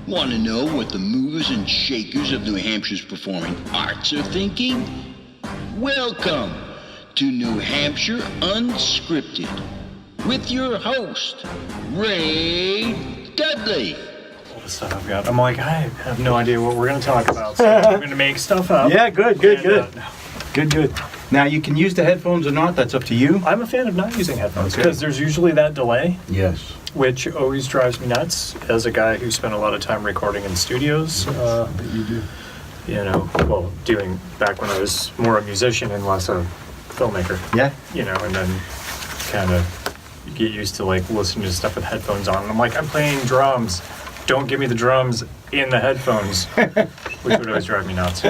Want to know what the movers and shakers of New Hampshire's performing arts are thinking? Welcome to New Hampshire Unscripted with your host, Ray Dudley. All the stuff I've got. I'm like, I have no idea what we're going to talk about, so I'm going to make stuff up. Yeah, good. Good. Now, you can use the headphones or not. That's up to you. I'm a fan of not using headphones because there's usually that delay. Yes. Which always drives me nuts as a guy who spent a lot of time recording in studios. You do. You know, well, doing back when I was more a musician and less a filmmaker. Yeah. You know, and then kind of get used to like listening to stuff with headphones on. And I'm like, I'm playing drums. Don't give me the drums in the headphones, which would always drive me nuts.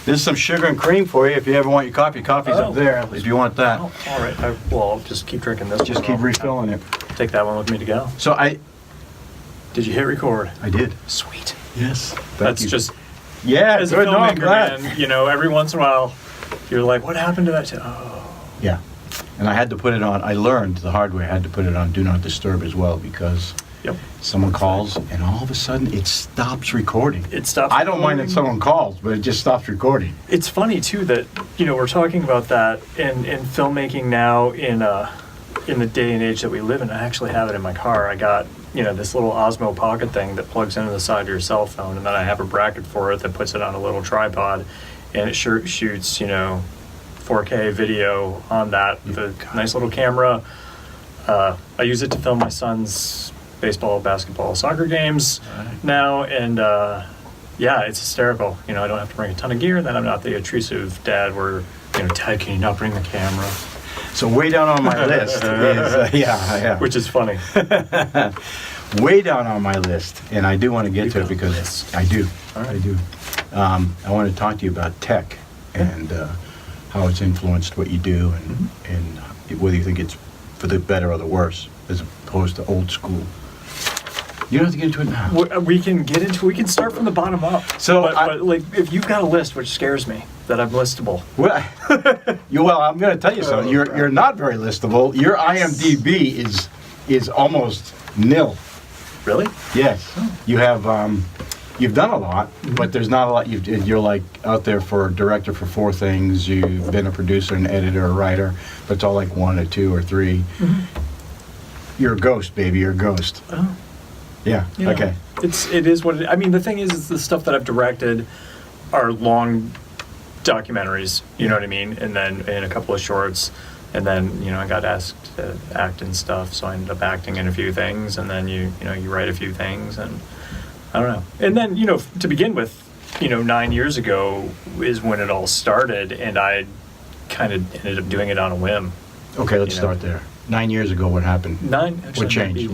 There's some sugar and cream for you if you ever want your coffee. Coffee's up there if you want that. Oh, all right. I'll just keep drinking this. Just keep refilling it. Take that one with me to go. So Did you hit record? I did. Sweet. Yes. That's just... Yeah, as a good. filmmaker, No, I'm man, you know, every once in a while, you're like, what happened to that? Oh. Yeah. And I had to put it on. I learned the hard way. I had to put it on Do Not Disturb as well because someone calls and all of a sudden it stops recording. It stops. I don't mind that someone calls, but it just stops recording. It's funny too that, you know, we're talking about that in filmmaking now in the day and age that we live in. I actually have it in my car. I got, you know, this little Osmo Pocket thing that plugs into the side of your cell phone, and then I have a bracket for it that puts it on a little tripod, and it shoots, you know, 4K video on that with a nice little camera. I use it to film my son's baseball, basketball, soccer games now, and yeah, it's hysterical. You know, I don't have to bring a ton of gear, and then I'm not the intrusive dad where, you know, Dad, can you not bring the camera? So way down on my list is, yeah. Which is funny. Way down on my list, and I do want to get to it because I do. All right. I do. I want to talk to you about tech and how it's influenced what you do and whether you think it's for the better or the worse as opposed to old school. You don't have to get into it now. We can start from the bottom up. So but like, if you've got a list, which scares me, that I'm listable. Well, I'm going to tell you something. You're not very listable. Your IMDb is almost nil. Really? Yes. You have you've done a lot, but there's not a lot. You're like out there for a director for 4 things. You've been a producer, an editor, a writer, but it's all like 1 or 2 or 3. Mm-hmm. You're a ghost, baby. You're a ghost. Oh. Yeah. You know, okay. It is what it. I mean, the thing is the stuff that I've directed are long documentaries. You know what I mean? And then in a couple of shorts, and then, you know, I got asked to act and stuff, so I ended up acting in a few things, and then you write a few things, and I don't know. And then, you know, to begin with, you know, 9 years ago is when it all started, and I kind of ended up doing it on a whim. Okay, let's start there. 9 years ago, what happened? What changed?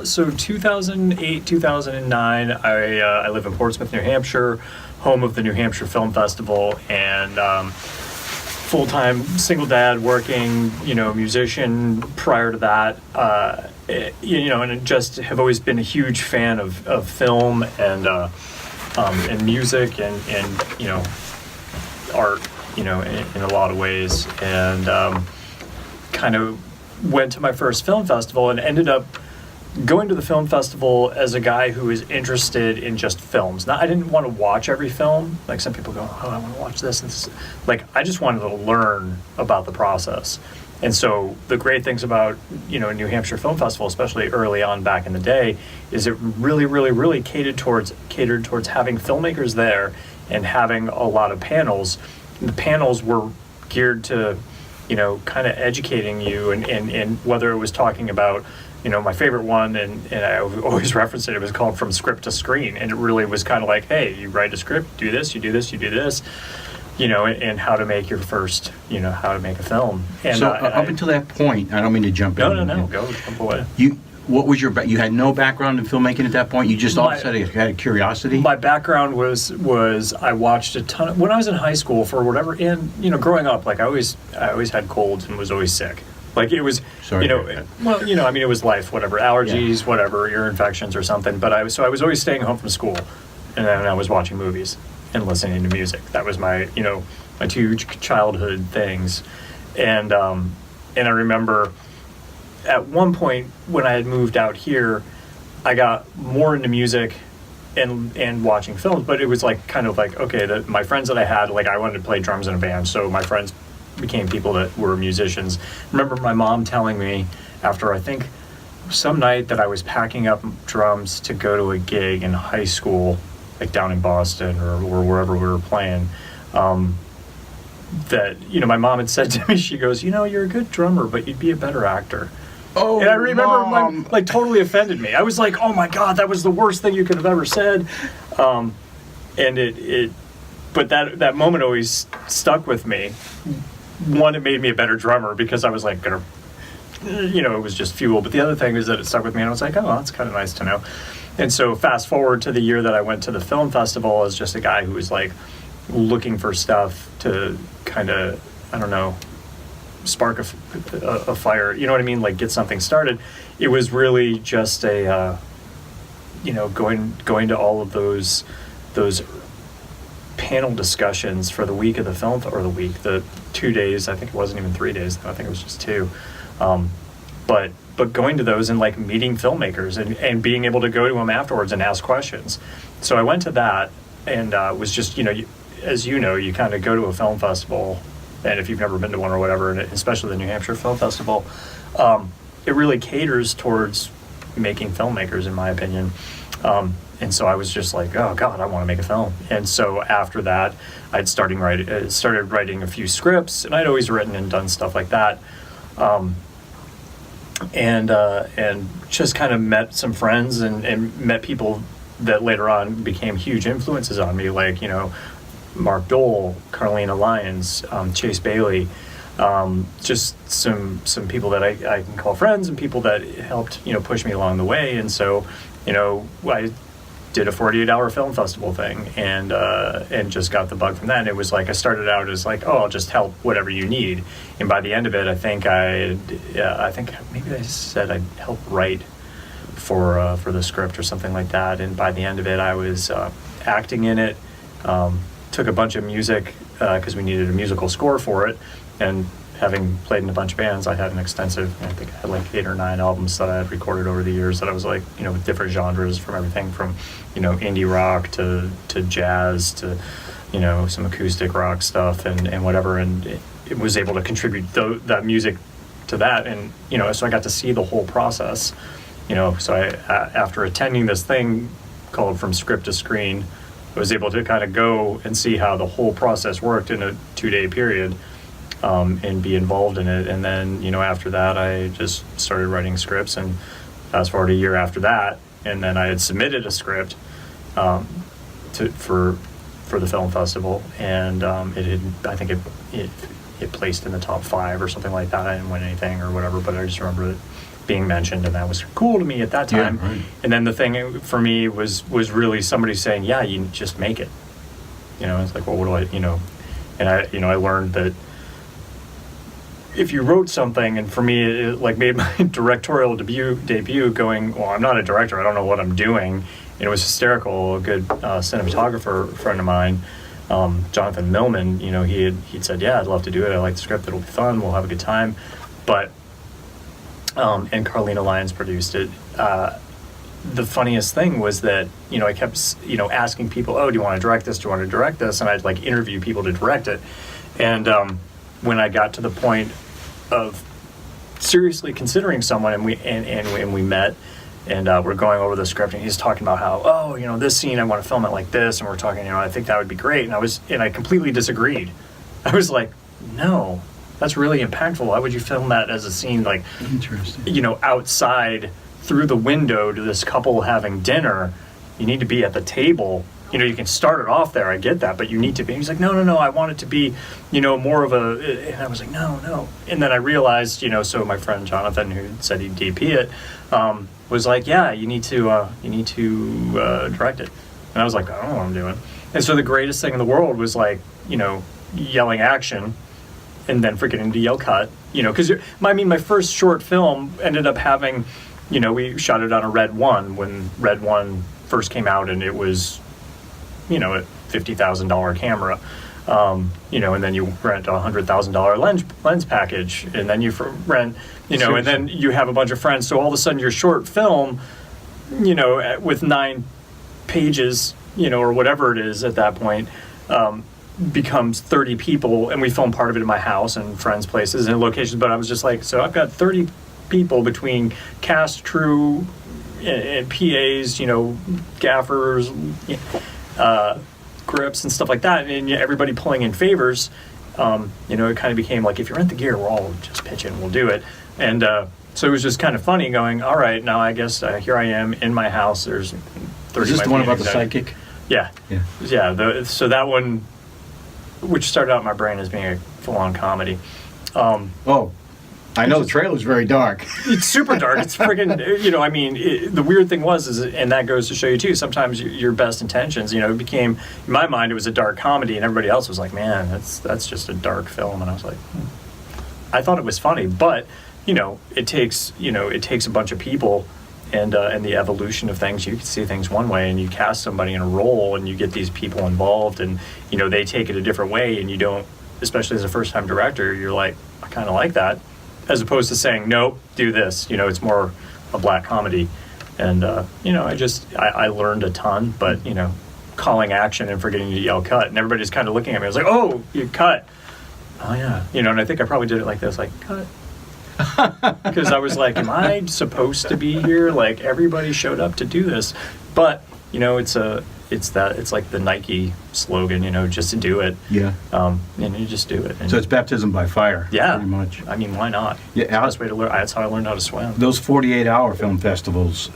So 2008, 2009, I live in Portsmouth, New Hampshire, home of the New Hampshire Film Festival, and full-time single dad, working, you know, musician prior to that, you know, and just have always been a huge fan of film and music and you know, art, you know, in a lot of ways, and kind of went to my first film festival and ended up going to the film festival as a guy who is interested in just films. Now, I didn't want to watch every film. Like some people go, oh, I want to watch this and this. Like, I just wanted to learn about the process. And so the great things about, you know, New Hampshire Film Festival, especially early on back in the day, is it really, really, really catered towards having filmmakers there and having a lot of panels. And the panels were geared to, you know, kind of educating you and whether it was talking about, you know, my favorite one, and I always reference it was called From Script to Screen, and it really was kind of like, hey, you write a script, do this, you do this, you do this, you know, and how to make your first, you know, how to make a film. And so up until that point, I don't mean to jump in. No, go, jump away. What was you had no background in filmmaking at that point? You just all of a sudden had a curiosity? My background was I watched a ton of, when I was in high school for whatever, and, you know, growing up, like I always had colds and was always sick. Like it was, you know, well, you know, I mean, it was life, whatever, allergies, whatever, ear infections or something. But I was always staying home from school, and then I was watching movies and listening to music. That was my, you know, my 2 childhood things. And I remember at one point when I had moved out here, I got more into music and watching films, but it was like kind of like, okay, my friends that I had, like I wanted to play drums in a band, so my friends became people that were musicians. I remember my mom telling me after, I think, some night that I was packing up drums to go to a gig in high school, like down in Boston or wherever we were playing, that, you know, my mom had said to me, she goes, you know, you're a good drummer, but you'd be a better actor. Oh, and I remember Mom. like totally offended me. I was like, oh my God, that was the worst thing you could have ever said. And but that moment always stuck with me. One, it made me a better drummer because I was like gonna, you know, it was just fuel. But the other thing is that it stuck with me, and I was like, oh, that's kind of nice to know. And so fast forward to the year that I went to the film festival as just a guy who was like looking for stuff to kind of, I don't know, spark a fire, you know what I mean, like get something started. It was really just a you know, going to all of those panel discussions for the week of the film, or the 2 days, I think it wasn't even 3 days, I think it was just 2, but going to those and like meeting filmmakers and being able to go to them afterwards and ask questions. So I went to that, and was just, you know, as you know, you kind of go to a film festival, and if you've never been to one or whatever, and especially the New Hampshire Film Festival, it really caters towards making filmmakers, in my opinion. And so I was just like, oh God, I want to make a film. And so after that, I'd started writing a few scripts, and I'd always written and done stuff like that. And just kind of met some friends and met people that later on became huge influences on me, like, you know, Mark Dole, Carlina Lyons, Chase Bailey, just some people that I can call friends, and people that helped, you know, push me along the way. And so, you know, I did a 48-hour film festival thing, and just got the bug from that. And it was like, I started out as like, oh, I'll just help whatever you need. And by the end of it, I think maybe I said I'd help write for the script or something like that. And by the end of it, I was acting in it. Took a bunch of music because we needed a musical score for it, and having played in a bunch of bands, I had an extensive, I think I had like 8 or 9 albums that I had recorded over the years that I was like, you know, with different genres, from everything from, you know, indie rock to jazz to, you know, some acoustic rock stuff and whatever, and it was able to contribute that music to that. And, you know, so I got to see the whole process, you know. So I after attending this thing called From Script to Screen, I was able to kind of go and see how the whole process worked in a 2-day period, and be involved in it. And then, you know, after that, I just started writing scripts, and fast forward a year after that, and then I had submitted a script for the film festival, and I think it placed in the top 5 or something like that. I didn't win anything or whatever, but I just remember it being mentioned, and that was cool to me at that time. Yeah, right. And then the thing for me was really somebody saying, yeah, you just make it. You know, it's like, well, what do I, you know, and I learned that if you wrote something, and for me, it like made my directorial debut going, well, I'm not a director, I don't know what I'm doing. And it was hysterical. A good cinematographer friend of mine, Jonathan Millman, you know, he'd said, yeah, I'd love to do it. I like the script. It'll be fun. We'll have a good time. But and Carlina Lyons produced it. The funniest thing was that, you know, I kept, you know, asking people, oh, do you want to direct this? Do you want to direct this? And I'd like interview people to direct it. And when I got to the point of seriously considering someone, and we met, and we're going over the script, and he's talking about how, oh, you know, this scene I want to film it like this, and we're talking, you know, I think that would be great. And I completely disagreed. I was like, no. That's really impactful. Why would you film that as a scene, like, interesting, you know, outside through the window to this couple having dinner? You need to be at the table. You know, you can start it off there. I get that, but you need to be. And he's like, no. I want it to be, you know, more of a. And I was like, no. And then I realized, you know, so my friend Jonathan, who said he'd DP it, was like, yeah, you need to direct it. And I was like, I don't know what I'm doing. And so the greatest thing in the world was like, you know, yelling action, and then forgetting to yell cut, you know, because my first short film ended up having, you know, we shot it on a Red 1 when Red 1 first came out, and it was, you know, a $50,000 camera, you know, and then you rent a $100,000 lens package, and then you rent, you know, and then you have a bunch of friends, so all of a sudden your short film, you know, with 9 pages, or whatever it is at that point, becomes 30 people, and we filmed part of it in my house and friends' places and locations. But I was just like, so I've got 30 people between cast, crew, and PAs, gaffers, grips and stuff like that, and everybody pulling in favors. It kind of became like, if you rent the gear, we'll all just pitch in, we'll do it. And so it was just kind of funny going, all right, now I guess here I am in my house. There's 30. Is this the one about the psychic? Yeah. Yeah. So that one, which started out in my brain as being a full-on comedy. I know the trailer's very dark. It's super dark. It's friggin', the weird thing was, and that goes to show you too, sometimes your best intentions, it became, in my mind, it was a dark comedy, and everybody else was like, man, that's just a dark film. And I was like, I thought it was funny, but, it takes a bunch of people and the evolution of things. You can see things one way, and you cast somebody in a role, and you get these people involved, and, they take it a different way, and you don't, especially as a first-time director, you're like, I kind of like that. As opposed to saying, nope, do this. It's more a black comedy. And, I learned a ton, but, calling action and forgetting to yell cut. And everybody's kind of looking at me. I was like, oh, you cut. Oh, yeah. And I think I probably did it like this, like, cut. Because I was like, am I supposed to be here? Like, everybody showed up to do this. But, it's like the Nike slogan, just to do it. Yeah. And you just do it. And so it's baptism by fire. Yeah. Pretty much. I mean, why not? Yeah. Best way to learn. That's how I learned how to swim. Those 48-hour film festivals,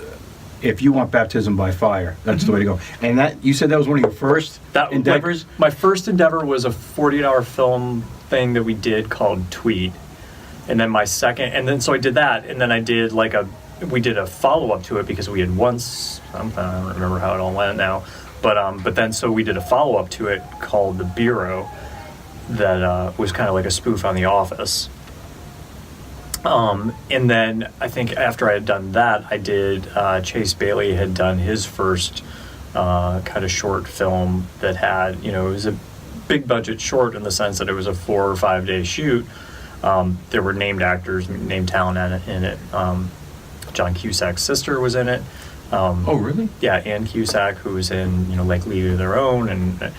if you want baptism by fire, that's the way to go. And that, you said that was one of your first endeavors? My first endeavor was a 48-hour film thing that we did called Tweet. And then my second, so I did that, and then I did we did a follow-up to it because we had once, I don't remember how it all went now, but then so we did a follow-up to it called The Bureau that was kind of like a spoof on The Office. And then I think after I had done that, I did, Chase Bailey had done his first kind of short film that had, it was a big budget short in the sense that it was a 4 or 5 day shoot. There were named actors, named talent in it. John Cusack's sister was in it. Oh, really? Yeah, Ann Cusack, who was in, like League of Their Own, and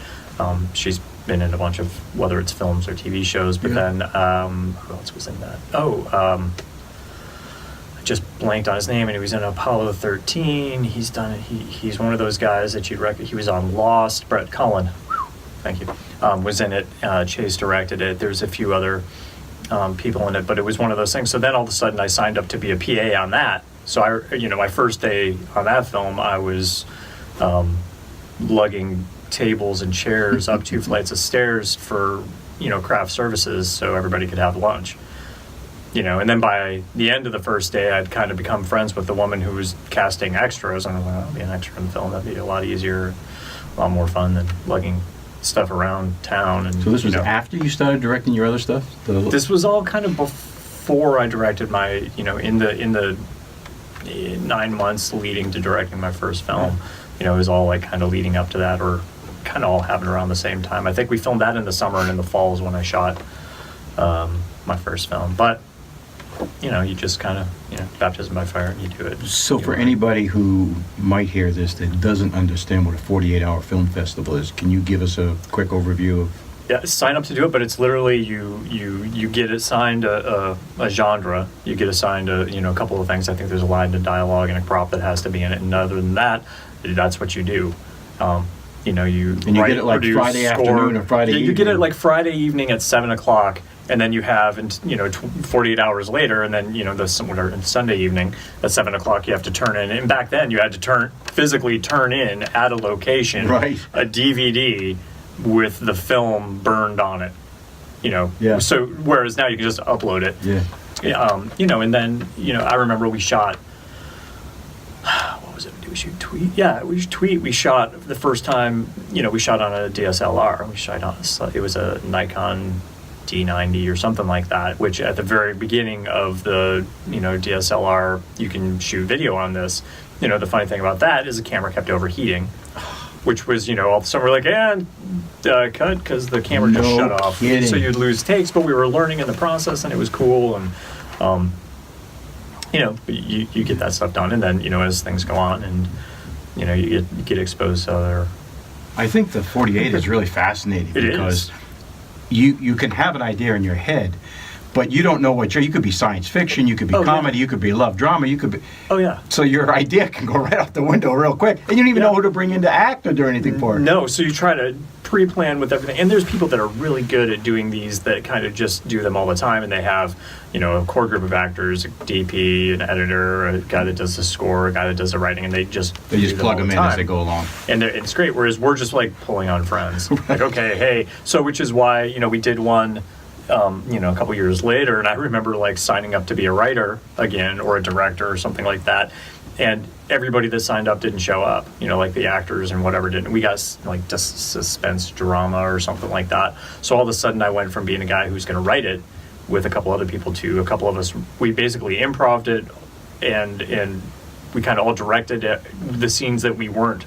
she's been in a bunch of, whether it's films or TV shows, but then, who else was in that? I just blanked on his name, and he was in Apollo 13. He's one of those guys that you'd reckon. He was on Lost. Brett Cullen, thank you, was in it. Chase directed it. There's a few other people in it, but it was one of those things. So then all of a sudden I signed up to be a PA on that. So my first day on that film, I was lugging tables and chairs up 2 flights of stairs for, craft services so everybody could have lunch. And then by the end of the first day, I'd kind of become friends with the woman who was casting extras. And I was like, I'll be an extra in the film. That'd be a lot easier, a lot more fun than lugging stuff around town. And so this was after you started directing your other stuff? This was all kind of before I directed my, in the 9 months leading to directing my first film. It was all like kind of leading up to that, or kind of all happened around the same time. I think we filmed that in the summer, and in the fall is when I shot my first film. But you just kind of, baptism by fire, and you do it. So for anybody who might hear this that doesn't understand what a 48-hour film festival is, can you give us a quick overview of? Yeah, sign up to do it, but it's literally you get assigned a genre. You get assigned a couple of things. I think there's a line to dialogue and a prop that has to be in it, and other than that, that's what you do. You get it like Friday afternoon or Friday evening. You get it like Friday evening at 7:00, and then you have 48 hours later, and then the Sunday evening at 7:00 you have to turn in. And back then you had to physically turn in at a location a DVD with the film burned on it. Yeah. So whereas now you can just upload it. Yeah. And then I remember we shot. What was it? Did we shoot Tweet? Yeah, we Tweet. We shot the first time. We shot on a DSLR. We shot on it was a Nikon D90 or something like that. Which at the very beginning of the DSLR, you can shoot video on this. The funny thing about that is the camera kept overheating, which was all of a sudden we're like, cut, because the camera just shut off. Kidding. So you'd lose takes, but we were learning in the process, and it was cool. And you get that stuff done, and then as things go on, and you get exposed to other. I think the 48 is really fascinating because you can have an idea in your head, but you don't know what you could be science fiction, you could be comedy, you could be love drama, you could be. Oh yeah. So your idea can go right out the window real quick, and you don't even know who to bring in to act or do anything for it. No, so you try to pre-plan with everything, and there's people that are really good at doing these that kind of just do them all the time, and they have a core group of actors, a DP, an editor, a guy that does the score, a guy that does the writing, and they just plug them in as they go along, and it's great. Whereas we're just like pulling on friends, like okay, hey, so which is why we did one. A couple years later, and I remember like signing up to be a writer again or a director or something like that, and everybody that signed up didn't show up. Like the actors and whatever didn't. We got like just suspense drama or something like that. So all of a sudden, I went from being a guy who's going to write it with a couple other people to a couple of us. We basically improv'd it, and we kind of all directed it, the scenes that we weren't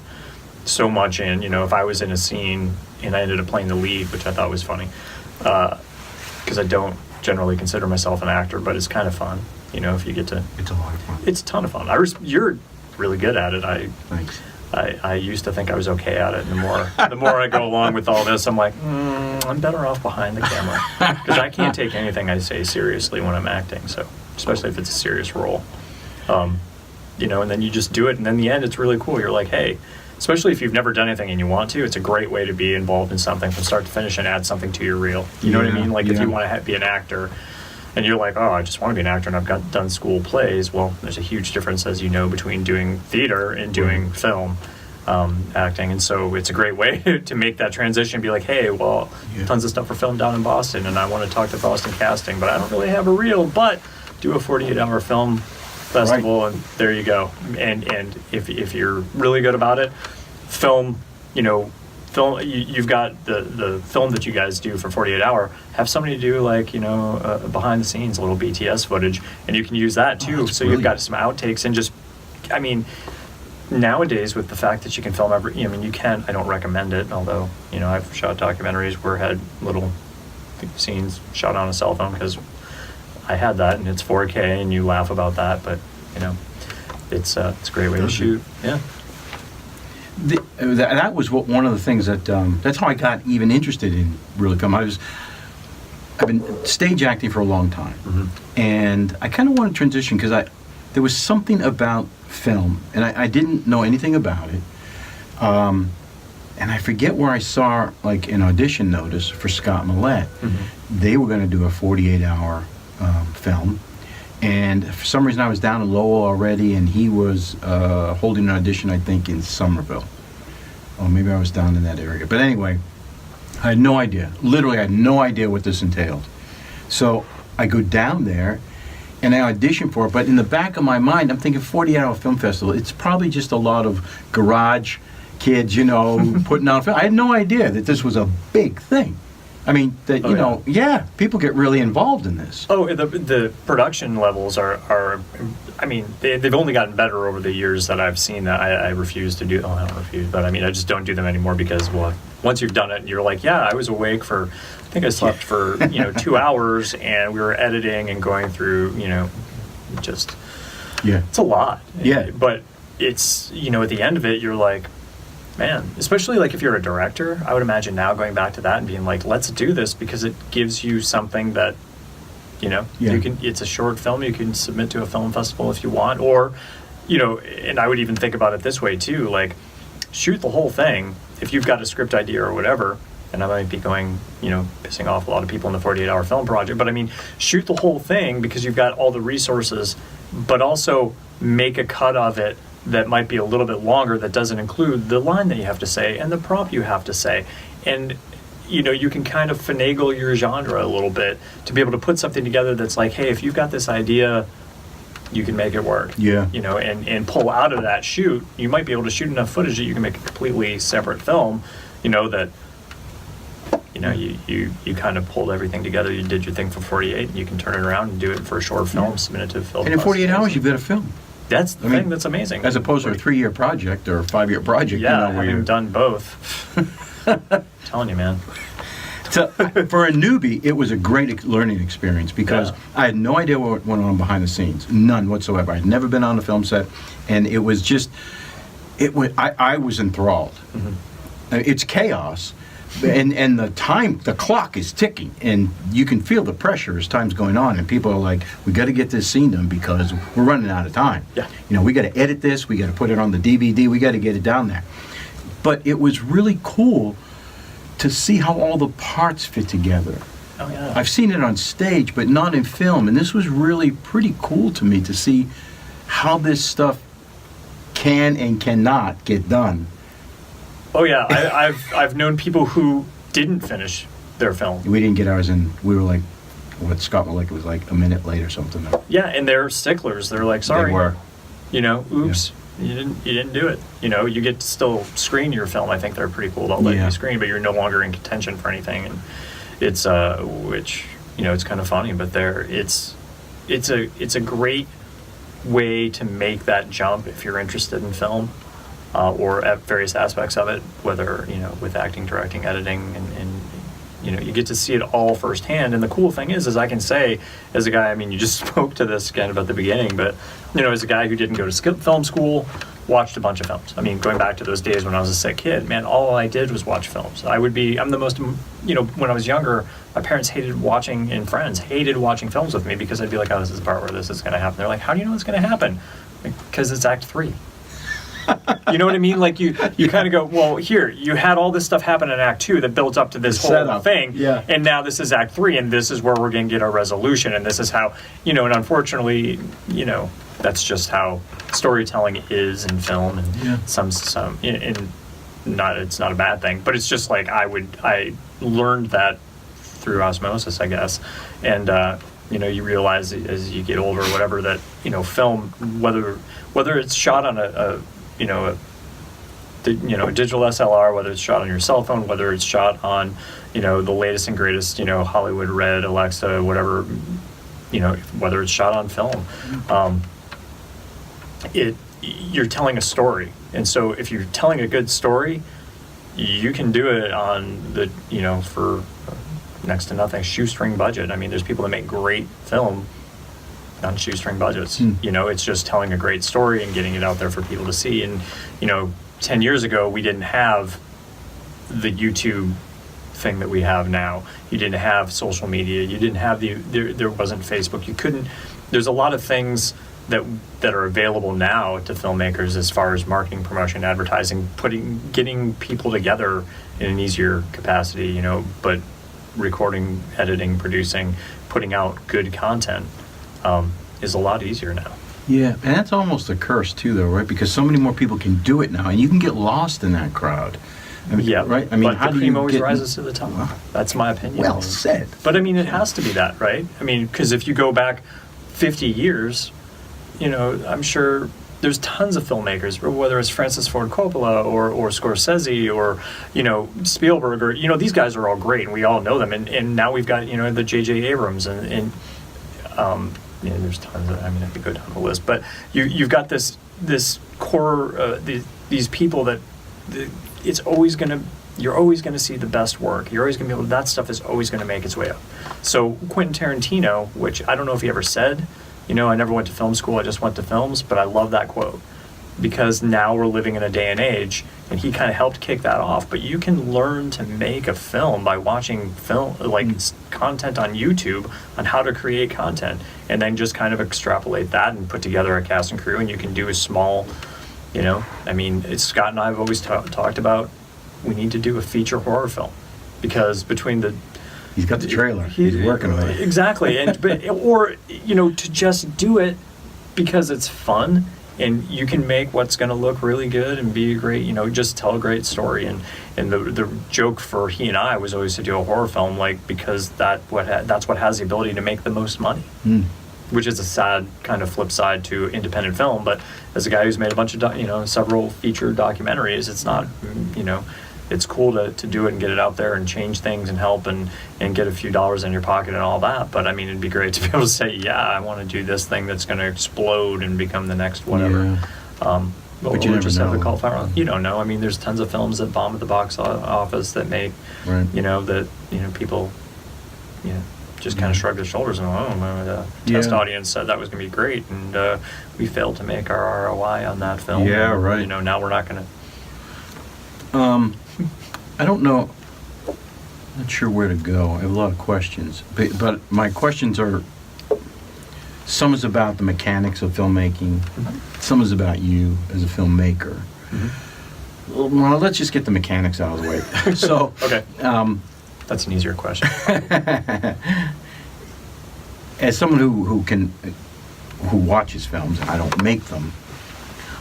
so much in. If I was in a scene and I ended up playing the lead, which I thought was funny. Because I don't generally consider myself an actor, but it's kind of fun, if you get to. It's a lot of fun. It's a ton of fun. You're really good at it. Thanks. I used to think I was okay at it, and the more I go along with all this, I'm like, I'm better off behind the camera because I can't take anything I say seriously when I'm acting. So especially if it's a serious role, and then you just do it, and then in the end, it's really cool. You're like, hey. Especially if you've never done anything and you want to, it's a great way to be involved in something from start to finish and add something to your reel. You know what I mean? Like if you want to be an actor and you're like, oh, I just want to be an actor and I've done school plays. Well, there's a huge difference, as you know, between doing theater and doing film acting. And so it's a great way to make that transition and be like, hey, well, tons of stuff for film down in Boston and I want to talk to Boston casting, but I don't really have a reel, but do a 48-hour film festival, and there you go. And if you're really good about it, film. You've got the film that you guys do for 48 Hour. Have somebody do like behind the scenes, a little BTS footage, and you can use that too. So you've got some outtakes and just, nowadays with the fact that you can film you can. I don't recommend it, although I've shot documentaries where I had little scenes shot on a cell phone because. I had that, and it's 4K, and you laugh about that, but it's a great way to shoot. Yeah. That was one of the things that's how I got even interested in really film. I've been stage acting for a long time, and I kind of want to transition because there was something about film, and I didn't know anything about it, and I forget where I saw like an audition notice for Scott Millett. They were going to do a 48-hour. Film, and for some reason I was down in Lowell already, and he was holding an audition, I think, in Somerville. Or maybe I was down in that area. But anyway, I had no idea. Literally, I had no idea what this entailed. So I go down there, and I audition for it, but in the back of my mind, I'm thinking 48-hour film festival, it's probably just a lot of garage kids, putting on film. I had no idea that this was a big thing. People get really involved in this. Oh, the production levels are they've only gotten better over the years that I've seen that. I refuse to do, I don't refuse, but I just don't do them anymore because, well, once you've done it, you're like, yeah, I was awake for, I think I slept for, 2 hours and we were editing and going through, just, it's a lot. Yeah. But it's, at the end of it, you're like, man, especially like if you're a director, I would imagine now going back to that and being like, let's do this because it gives you something that, you can, it's a short film, you can submit to a film festival if you want, or, and I would even think about it this way too, like shoot the whole thing. If you've got a script idea or whatever, and I might be going, pissing off a lot of people in the 48-hour film project, but shoot the whole thing because you've got all the resources, but also make a cut of it that might be a little bit longer that doesn't include the line that you have to say and the prop you have to say. And, you can kind of finagle your genre a little bit to be able to put something together that's like, hey, if you've got this idea, you can make it work. Yeah. And pull out of that shoot, you might be able to shoot enough footage that you can make a completely separate film, that, you kind of pulled everything together, you did your thing for 48, and you can turn it around and do it for a short film, submit it to film. And in 48 hours, you've got a film. That's the thing that's amazing. As opposed to a 3-year project or a 5-year project. Yeah, having done both. Telling you, man. So, for a newbie, it was a great learning experience because I had no idea what went on behind the scenes. None whatsoever. I had never been on a film set, and it was just I was enthralled. It's chaos, and the clock is ticking, and you can feel the pressure as time's going on, and people are like, we got to get this scene done because we're running out of time. Yeah. We got to edit this, we got to put it on the DVD, we got to get it down there. But it was really cool to see how all the parts fit together. Oh, yeah. I've seen it on stage, but not in film, and this was really pretty cool to me to see how this stuff can and cannot get done. Oh yeah, I've known people who didn't finish their film. We didn't get ours in. We were like, what Scott Malik was like a minute late or something. Yeah, and they're sticklers. They're like, sorry, They were. Oops, you didn't do it. You get to still screen your film. I think they're pretty cool about letting you screen, but you're no longer in contention for anything, and it's which it's kind of funny, but it's a great way to make that jump if you're interested in film. Or at various aspects of it, whether, with acting, directing, editing, and you get to see it all firsthand. And the cool thing is I can say, as a guy, you just spoke to this again about the beginning, but, as a guy who didn't go to film school, watched a bunch of films. Going back to those days when I was a sick kid, man, all I did was watch films. I'm the most, when I was younger, my parents hated watching, and friends hated watching films with me because I'd be like, oh, this is the part where this is going to happen. They're like, how do you know it's going to happen? Because it's Act 3. You know what I mean? Like you kind of go, well, here, you had all this stuff happen in Act 2 that built up to this whole setup. thing, Yeah. and now this is Act 3, and this is where we're going to get our resolution, and this is how, and unfortunately, that's just how storytelling is in film, and it's not a bad thing, but it's just like I learned that through osmosis, I guess, and you realize as you get older, or whatever, that film, whether it's shot on a digital SLR, whether it's shot on your cell phone, whether it's shot on the latest and greatest Hollywood Red, Alexa, whatever, whether it's shot on film, you're telling a story, and so if you're telling a good story, you can do it on the for next to nothing shoestring budget. There's people that make great film on shoestring budgets. It's just telling a great story and getting it out there for people to see. And 10 years ago we didn't have the YouTube thing that we have now. You didn't have social media. You didn't have there wasn't Facebook. You couldn't. There's a lot of things that are available now to filmmakers as far as marketing, promotion, advertising, getting people together in an easier capacity. But recording, editing, producing, putting out good content is a lot easier now. Yeah, and that's almost a curse too, though, right? Because so many more people can do it now, and you can get lost in that crowd. Right? But how the do cream you always get rises to the top. That's my opinion. Well said. But it has to be that, right? Because if you go back 50 years, I'm sure there's tons of filmmakers, whether it's Francis Ford Coppola or Scorsese or Spielberg, or these guys are all great and we all know them, and now we've got the J.J. Abrams and there's tons of, I could go down the list, but you've got this core these people that you're always gonna see the best work. You're always gonna be that stuff is always gonna make its way up. So Quentin Tarantino, which I don't know if he ever said, I never went to film school, I just went to films, but I love that quote because now we're living in a day and age, and he kind of helped kick that off. But you can learn to make a film by watching film, content on YouTube on how to create content, and then just kind of extrapolate that and put together a cast and crew, and you can do a small, Scott and I have always talked about we need to do a feature horror film because between the He's got the trailer. He's working on it. Exactly, or to just do it because it's fun, and you can make what's going to look really good and be a great, just tell a great story. And the joke for he and I was always to do a horror film, because that's what has the ability to make the most money. Which is a sad kind of flip side to independent film. But as a guy who's made a bunch of several feature documentaries, it's not it's cool to do it and get it out there and change things and help and get a few dollars in your pocket and all that. But it'd be great to be able to say, yeah, I want to do this thing that's going to explode and become the next whatever. Yeah. But you never just know. have the call fire. You don't know. There's tons of films that bomb at the box office that make, Right. that people, just kind of shrugged his shoulders and the test audience said that was going to be great, and we failed to make our ROI on that film. Yeah, and, right. Now we're not going I don't know. Not sure where to go. I have a lot of questions, but my questions are. Some is about the mechanics of filmmaking. Some is about you as a filmmaker. Well, let's just get the mechanics out of the way. So, okay. That's an easier question. As someone who watches films, and I don't make them,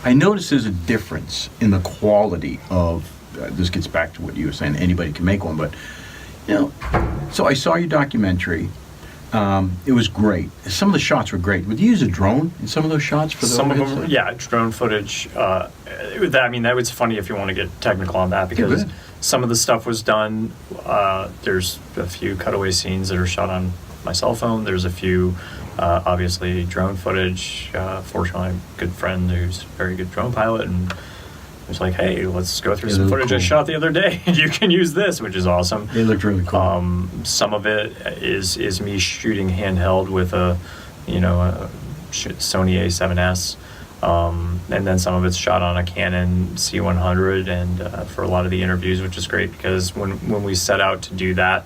I notice there's a difference in the quality of. This gets back to what you were saying. Anybody can make one, but so I saw your documentary. It was great. Some of the shots were great. Would you use a drone in some of those shots for the some of them? Yeah, drone footage. That was funny if you want to get technical on that, because some of the stuff was done. There's a few cutaway scenes that are shot on my cell phone. There's a few, obviously, drone footage. Fortunately, a good friend who's a very good drone pilot, and was like, hey, let's go through some footage I shot the other day. You can use this, which is awesome. It looked really cool. Some of it is me shooting handheld with a Sony A7S. And then some of it's shot on a Canon C100, and for a lot of the interviews, which is great, because when we set out to do that,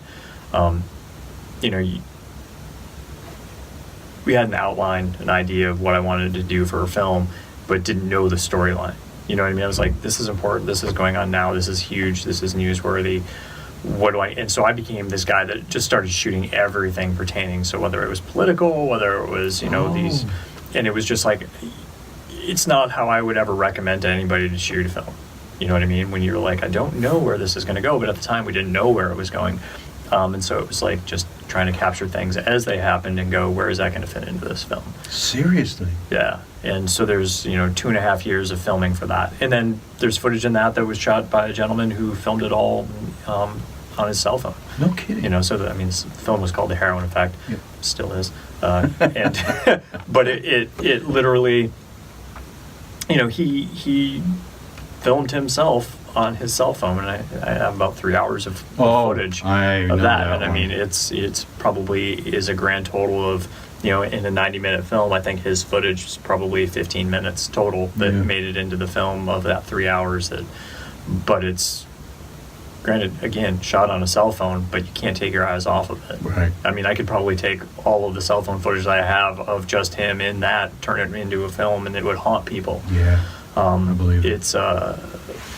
we had an outline, an idea of what I wanted to do for a film, but didn't know the storyline. You know what I mean? I was like, this is important, this is going on now, this is huge, this is newsworthy. And so I became this guy that just started shooting everything pertaining. So whether it was political, whether it was, these, and it was just like, it's not how I would ever recommend to anybody to shoot a film. You know what I mean? When you're like, I don't know where this is going to go, but at the time we didn't know where it was going. And so it was like just trying to capture things as they happened and go, where is that going to fit into this film? Seriously? Yeah. And so there's, 2.5 years of filming for that. And then there's footage in that was shot by a gentleman who filmed it all on his cell phone. No kidding. This film was called The Heroin Effect. Yep. Still is. But it literally, he filmed himself on his cell phone, and I have about 3 hours of footage of that. And it's probably is a grand total of, in a 90-minute film, I think his footage is probably 15 minutes total that made it into the film of that 3 hours. But it's, granted, again, shot on a cell phone, but you can't take your eyes off of it. Right. I could probably take all of the cell phone footage that I have of just him in that, turn it into a film, and it would haunt people. Yeah, I believe it. It's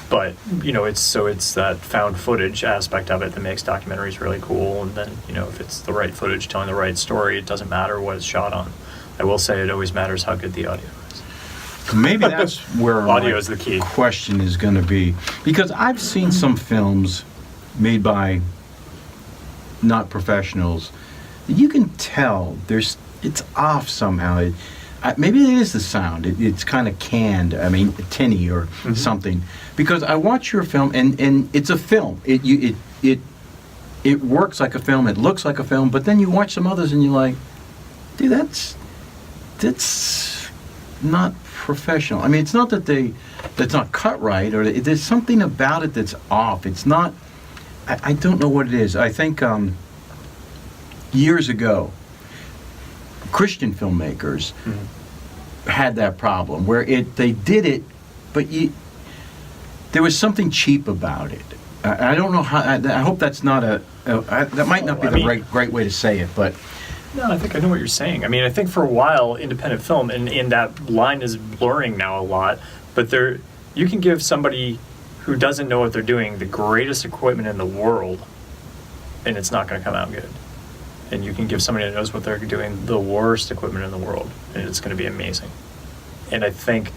but it's that found footage aspect of it that makes documentaries really cool. And then if it's the right footage telling the right story, it doesn't matter what it's shot on. I will say it always matters how good the audio is. Maybe that's where audio is the key question is going to be, because I've seen some films made by not professionals. You can tell it's off somehow. Maybe it is the sound. It's kind of canned. Tinny or something. Because I watch your film, and it's a film. It works like a film. It looks like a film. But then you watch some others, and you're like, dude, that's not professional. It's not that that's not cut right, or there's something about it that's off. It's not. I don't know what it is. I think years ago, Christian filmmakers had that problem where they did it, but there was something cheap about it. I don't know how. I hope that's not that might not be the right way to say it, but. No, I think I know what you're saying. I think for a while, independent film, and that line is blurring now a lot, but you can give somebody who doesn't know what they're doing the greatest equipment in the world, and it's not going to come out good. And you can give somebody that knows what they're doing the worst equipment in the world, and it's going to be amazing. And I think,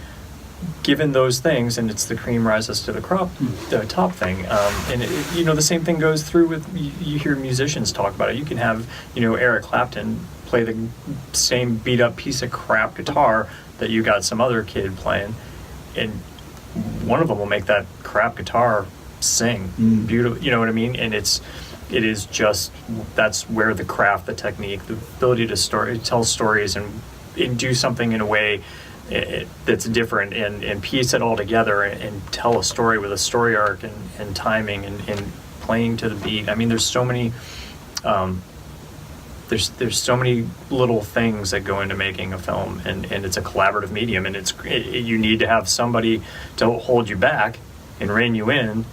given those things, and it's the cream rises to the top thing, and the same thing goes through with, you hear musicians talk about it. You can have, Eric Clapton play the same beat up piece of crap guitar that you got some other kid playing, and one of them will make that crap guitar sing beautiful. You know what I mean? And it is just, that's where the craft, the technique, the ability to tell stories and do something in a way that's different and piece it all together and tell a story with a story arc and timing and playing to the beat. There's so many there's so many little things that go into making a film, and it's a collaborative medium, and you need to have somebody to hold you back and rein you in,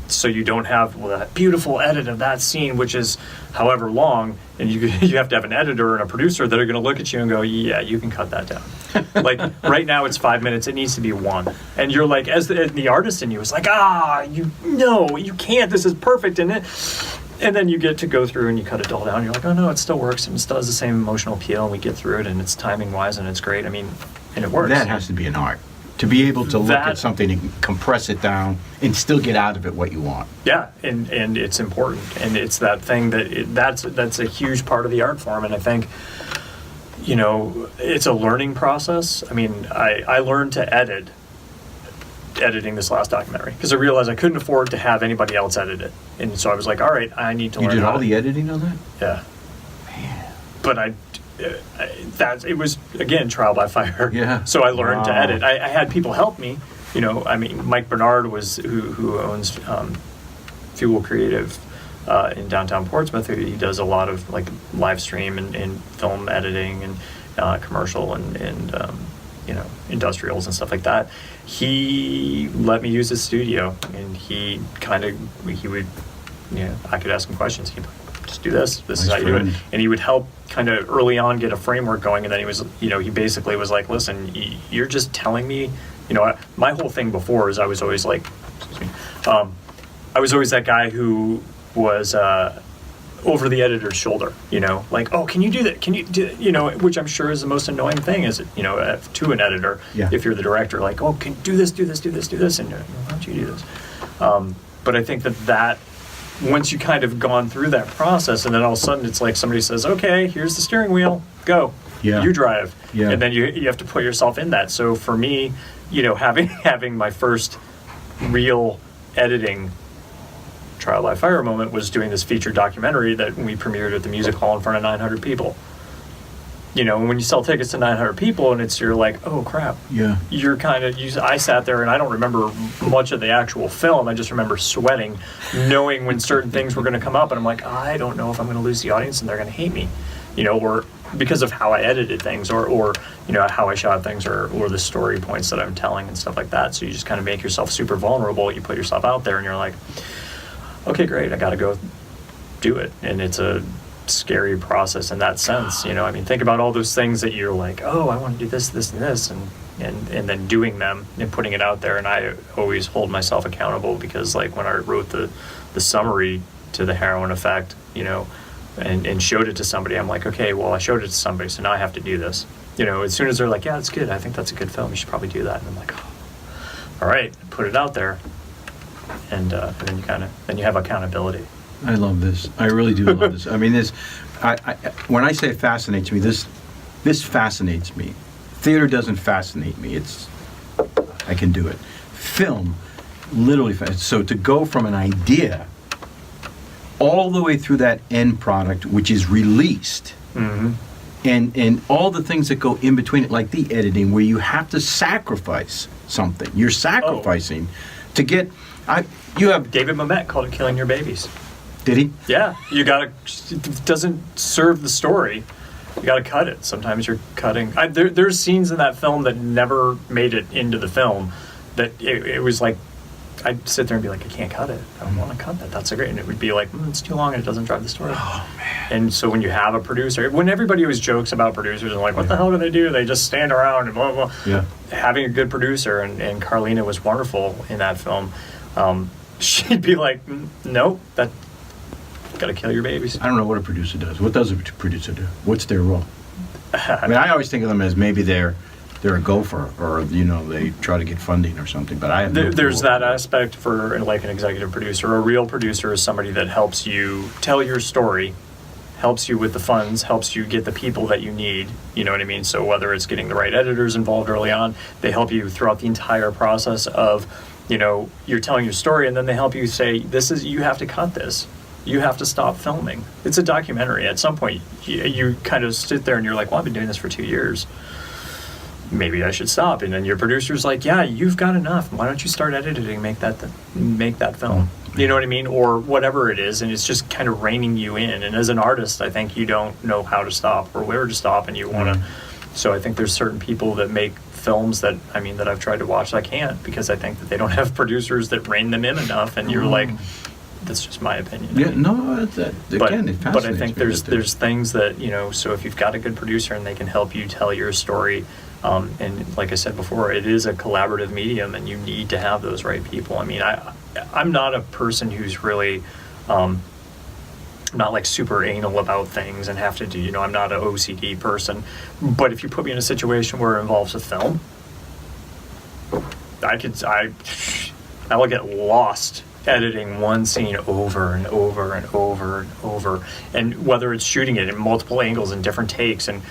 so you don't have that beautiful edit of that scene, which is however long, and you have to have an editor and a producer that are going to look at you and go, yeah, you can cut that down. Like right now it's 5 minutes, it needs to be 1, and you're like, as the artist in you is like, you can't, this is perfect, and then you get to go through and you cut it all down, and you're like, oh no, it still works, and it still has the same emotional appeal, and we get through it, and it's timing wise, and it's great. I mean, and it works. That has to be an art. To be able to look at something and compress it down and still get out of it what you want. Yeah, and it's important, and it's that thing that's a huge part of the art form, and I think, it's a learning process. I mean, I learned to editing this last documentary because I realized I couldn't afford to have anybody else edit it, and so I was like, all right, I need to learn. You did all the editing on that? Yeah. Man. But it was, again, trial by fire. Yeah. So I learned to edit. I had people help me. I mean, Mike Bernard who owns Fuel Creative in downtown Portsmouth. He does a lot of like live stream and film editing and commercial and industrials and stuff like that. He let me use his studio, and he would, I could ask him questions. He'd just do this. This is how you do it. And he would help kind of early on get a framework going. And then he was, he basically was like, listen, you're just telling me, my whole thing before is I was always like, I was always that guy who was over the editor's shoulder, like, oh, can you do that? Can you do, which I'm sure is the most annoying thing is, to an editor, if you're the director, like, oh, can do this, and why don't you do this? But I think that once you kind of gone through that process, and then all of a sudden it's like somebody says, okay, here's the steering wheel, go, you drive, and then you have to put yourself in that. So for me, having my first real editing trial by fire moment was doing this featured documentary that we premiered at the music hall in front of 900 people. And when you sell tickets to 900 people, and you're like, oh crap. Yeah. You're kind of, I sat there and I don't remember much of the actual film. I just remember sweating, knowing when certain things were going to come up, and I'm like, I don't know if I'm going to lose the audience and they're going to hate me, or because of how I edited things, or how I shot things, or the story points that I'm telling and stuff like that. So you just kind of make yourself super vulnerable. You put yourself out there, and you're like, okay, great, I got to go do it. And it's a scary process in that sense. I mean, think about all those things that you're like, oh, I want to do this, and this, and then doing them and putting it out there. And I always hold myself accountable because, like, when I wrote the summary to the Heroin Effect, and showed it to somebody, I'm like, okay, well, I showed it to somebody, so now I have to do this. As soon as they're like, yeah, it's good, I think that's a good film, you should probably do that. And I'm like, oh, all right, put it out there. And then you have accountability. I love this. I really do love this. I mean, when I say it fascinates me, this fascinates me. Theater doesn't fascinate me. I can do it. Film, literally, so to go from an idea all the way through that end product, which is released, and all the things that go in between it, like the editing, where you have to sacrifice something. You're sacrificing to get. You have David Mamet called it killing your babies. Did he? Yeah, it doesn't serve the story. You gotta cut it. Sometimes you're cutting. There's scenes in that film that never made it into the film. That it was like, I'd sit there and be like, I can't cut it. I don't want to cut that. That's so great. And it would be like, it's too long and it doesn't drive the story. Oh, man. And so when you have a producer, when everybody always jokes about producers and like, what the hell do they do? They just stand around and blah, blah, blah. Yeah. Having a good producer, and Carlina was wonderful in that film. She'd be like, nope, that gotta kill your babies. I don't know what a producer does. What does a producer do? What's their role? I mean, I always think of them as maybe they're a gopher, or they try to get funding or something. But I have there's that aspect for like an executive producer. A real producer is somebody that helps you tell your story, helps you with the funds, helps you get the people that you need. You know what I mean? So whether it's getting the right editors involved early on, they help you throughout the entire process of, you're telling your story, and then they help you say, you have to cut this. You have to stop filming. It's a documentary. At some point, you kind of sit there and you're like, well, I've been doing this for 2 years. Maybe I should stop. And then your producer's like, yeah, you've got enough. Why don't you start editing, make that film? You know what I mean? Or whatever it is, and it's just kind of reining you in. And as an artist, I think you don't know how to stop or where to stop, and you want to. So I think there's certain people that make films that I've tried to watch that I can't, because I think that they don't have producers that rein them in enough. And you're like, that's just my opinion. Yeah, no, it fascinates but I think me there's things that, so if you've got a good producer and they can help you tell your story, and like I said before, it is a collaborative medium, and you need to have those right people. I'm not a person who's really not like super anal about things and have to do, I'm not an OCD person, but if you put me in a situation where it involves a film, I will get lost editing one scene over and over and over and over, and whether it's shooting it in multiple angles and different takes and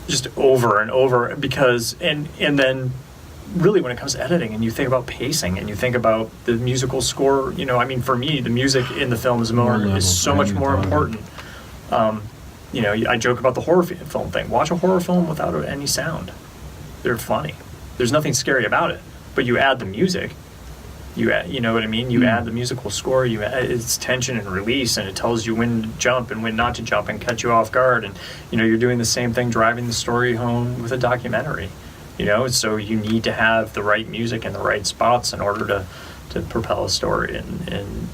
just over and over, because and then really when it comes to editing and you think about pacing and you think about the musical score, for me the music in the film is so much more important. I joke about the horror film thing. Watch a horror film without any sound. They're funny. There's nothing scary about it, but you add the music. You add, you add the musical score, it's tension and release, and it tells you when to jump and when not to jump and catch you off guard. And, you're doing the same thing driving the story home with a documentary, so you need to have the right music in the right spots in order to propel a story. And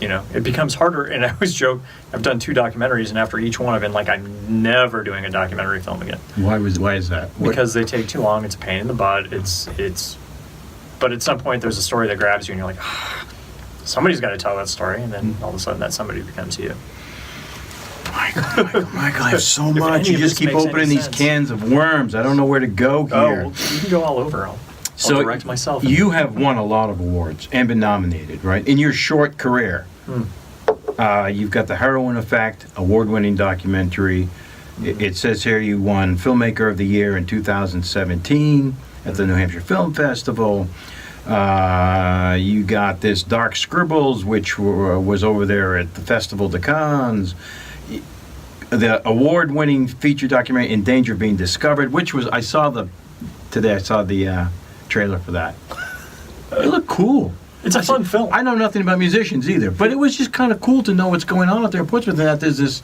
it becomes harder. And I always joke, I've done 2 documentaries, and after each one I've been like, I'm never doing a documentary film again. Why is that? Because they take too long. It's a pain in the butt. But at some point, there's a story that grabs you, and you're like, somebody's got to tell that story, and then all of a sudden, that somebody becomes you. Michael, I have so much. You just keep opening these cans of worms. I don't know where to go here. Oh, well, you can go all over. I'll direct myself. You have won a lot of awards and been nominated, right? In your short career, you've got the Heroin Effect, award-winning documentary. It says here you won Filmmaker of the Year in 2017 at the New Hampshire Film Festival. You got this Dark Scribbles, which was over there at the Festival de Cannes. The award-winning feature documentary In Danger of Being Discovered, which was, I saw the trailer for that. It looked cool. It's a fun film. I know nothing about musicians either, but it was just kind of cool to know what's going on out there in Portsmouth, and that there's this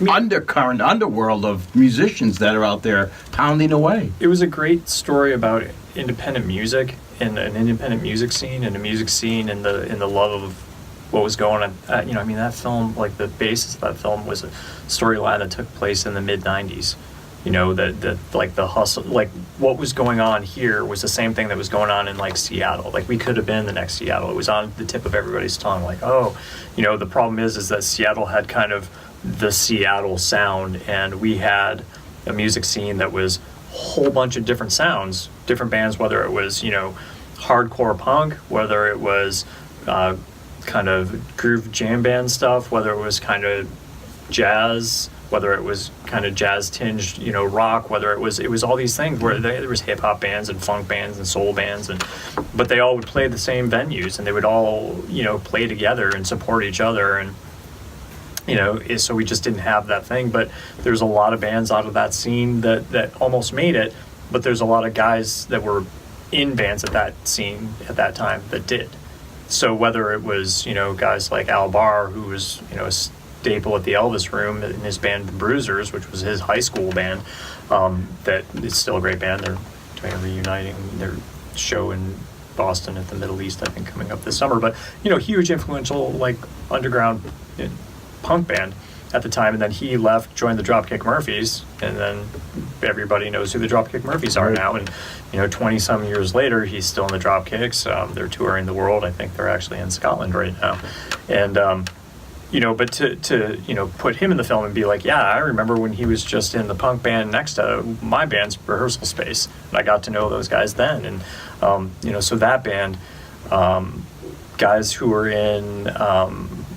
underworld of musicians that are out there pounding away. It was a great story about independent music and an independent music scene and a music scene and the love of what was going on. That film, like the basis of that film was a storyline that took place in the mid-90s. That like the hustle, like what was going on here was the same thing that was going on in like Seattle. Like we could have been the next Seattle. It was on the tip of everybody's tongue. Like, the problem is that Seattle had kind of the Seattle sound, and we had a music scene that was a whole bunch of different sounds, different bands, whether it was, hardcore punk, whether it was kind of groove jam band stuff, whether it was kind of jazz, whether it was kind of jazz tinged, rock, whether it was all these things where there was hip hop bands and funk bands and soul bands, but they all would play the same venues, and they would all, play together and support each other. And so we just didn't have that thing. But there's a lot of bands out of that scene that almost made it, but there's a lot of guys that were in bands at that scene at that time that did. So whether it was, guys like Al Barr, who was, a staple at the Elvis Room in his band The Bruisers, which was his high school band, that it's still a great band. They're doing a reuniting their show in Boston at the Middle East, I think, coming up this summer. But, huge influential, like, underground punk band at the time, and then he left, joined the Dropkick Murphys, and then everybody knows who the Dropkick Murphys are now. And 20 some years later, he's still in the Dropkicks. They're touring the world. I think they're actually in Scotland right now. And but to put him in the film and be like, yeah, I remember when he was just in the punk band next to my band's rehearsal space, and I got to know those guys then. And so that band, guys who were in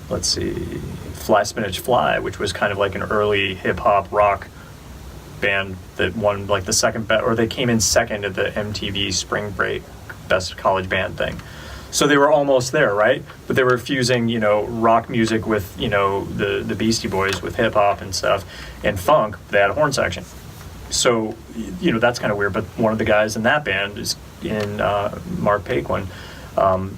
let's see, Fly Spinach Fly, which was kind of like an early hip-hop rock band that won like the second or they came in second at the MTV Spring Break Best College Band thing. So they were almost there, right? But they were fusing, rock music with, the Beastie Boys with hip-hop and stuff, and funk. They had a horn section. So, that's kind of weird. But one of the guys in that band is in Mark Paquin,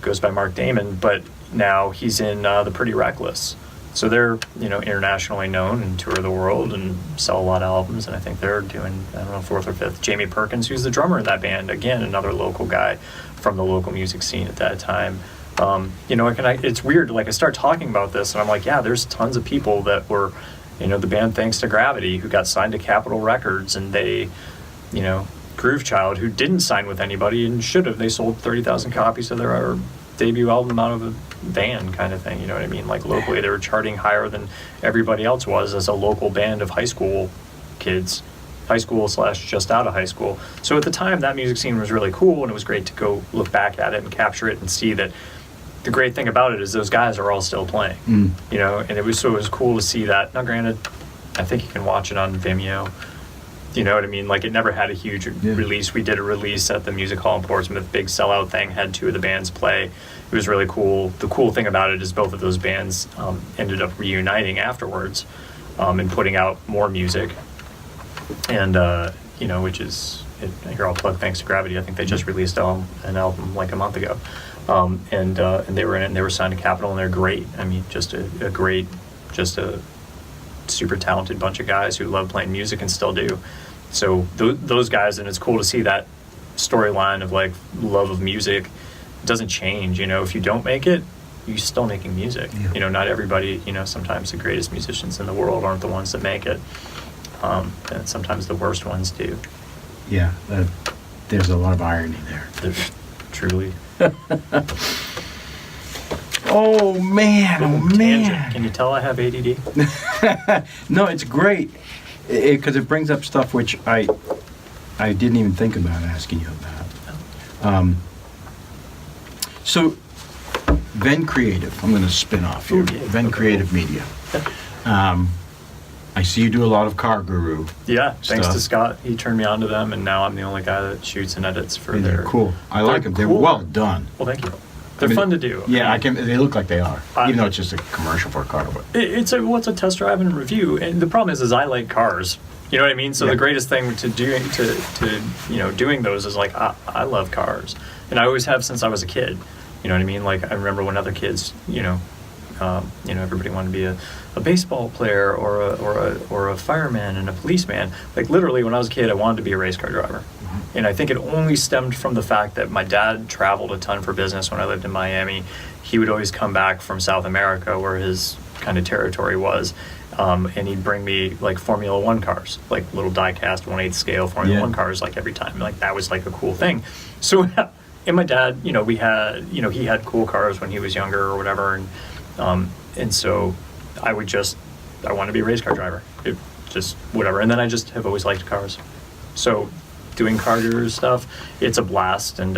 goes by Mark Damon, but now he's in The Pretty Reckless. So they're, internationally known and tour the world and sell a lot of albums, and I think they're doing, I don't know, fourth or fifth. Jamie Perkins, who's the drummer in that band, again, another local guy from the local music scene at that time. It's weird, like I start talking about this and I'm like, yeah, there's tons of people that were, the band Thanks to Gravity, who got signed to Capitol Records, and they, Groove Child, who didn't sign with anybody and should have. They sold 30,000 copies of their debut album out of a van kind of thing, you know what I mean? Like locally, they were charting higher than everybody else was as a local band of high school kids, high school / just out of high school. So at the time, that music scene was really cool, and it was great to go look back at it and capture it and see that the great thing about it is those guys are all still playing, and it was cool to see that. Now, granted, I think you can watch it on Vimeo. You know what I mean? Like, it never had a huge release. We did a release at the Music Hall in Portsmouth, big sellout thing, had 2 of the bands play. It was really cool. The cool thing about it is both of those bands ended up reuniting afterwards and putting out more music. And, which is, here I'll plug Thanks to Gravity. I think they just released an album like a month ago. And they were in it, and they were signed to Capitol, and they're great. I mean, just a super talented bunch of guys who love playing music and still do. So those guys, and it's cool to see that storyline of like love of music doesn't change. If you don't make it, you're still making music. Yeah. Not everybody, sometimes the greatest musicians in the world aren't the ones that make it. And sometimes the worst ones do. Yeah, there's a lot of irony there. There's truly. Oh man! Tangent. Can you tell I have ADD? No, it's great because it brings up stuff which I didn't even think about asking you about. So, Venn Creative. I'm going to spin off here. Venn Creative Media. I see you do a lot of Car Guru. Yeah, thanks to Scott. He turned me on to them, and now I'm the only guy that shoots and edits for They're cool. I like them. They're well done. Well, thank you. They're fun to do. Yeah, they look like they are, even though it's just a commercial for a car. But it's a test drive and review, and the problem is I like cars. You know what I mean? So the greatest thing to doing those is like I love cars, and I always have since I was a kid. You know what I mean? Like I remember when other kids, everybody wanted to be a baseball player or a fireman and a policeman. Like literally, when I was a kid, I wanted to be a race car driver. And I think it only stemmed from the fact that my dad traveled a ton for business when I lived in Miami. He would always come back from South America, where his kind of territory was, and he'd bring me like Formula One cars, like little die-cast 1/8 scale Formula One cars, like every time. Like that was like a cool thing. So, and my dad, we had, he had cool cars when he was younger or whatever, and so I wanted to be a race car driver. It just whatever, and then I just have always liked cars. So doing Car Guru stuff, it's a blast, and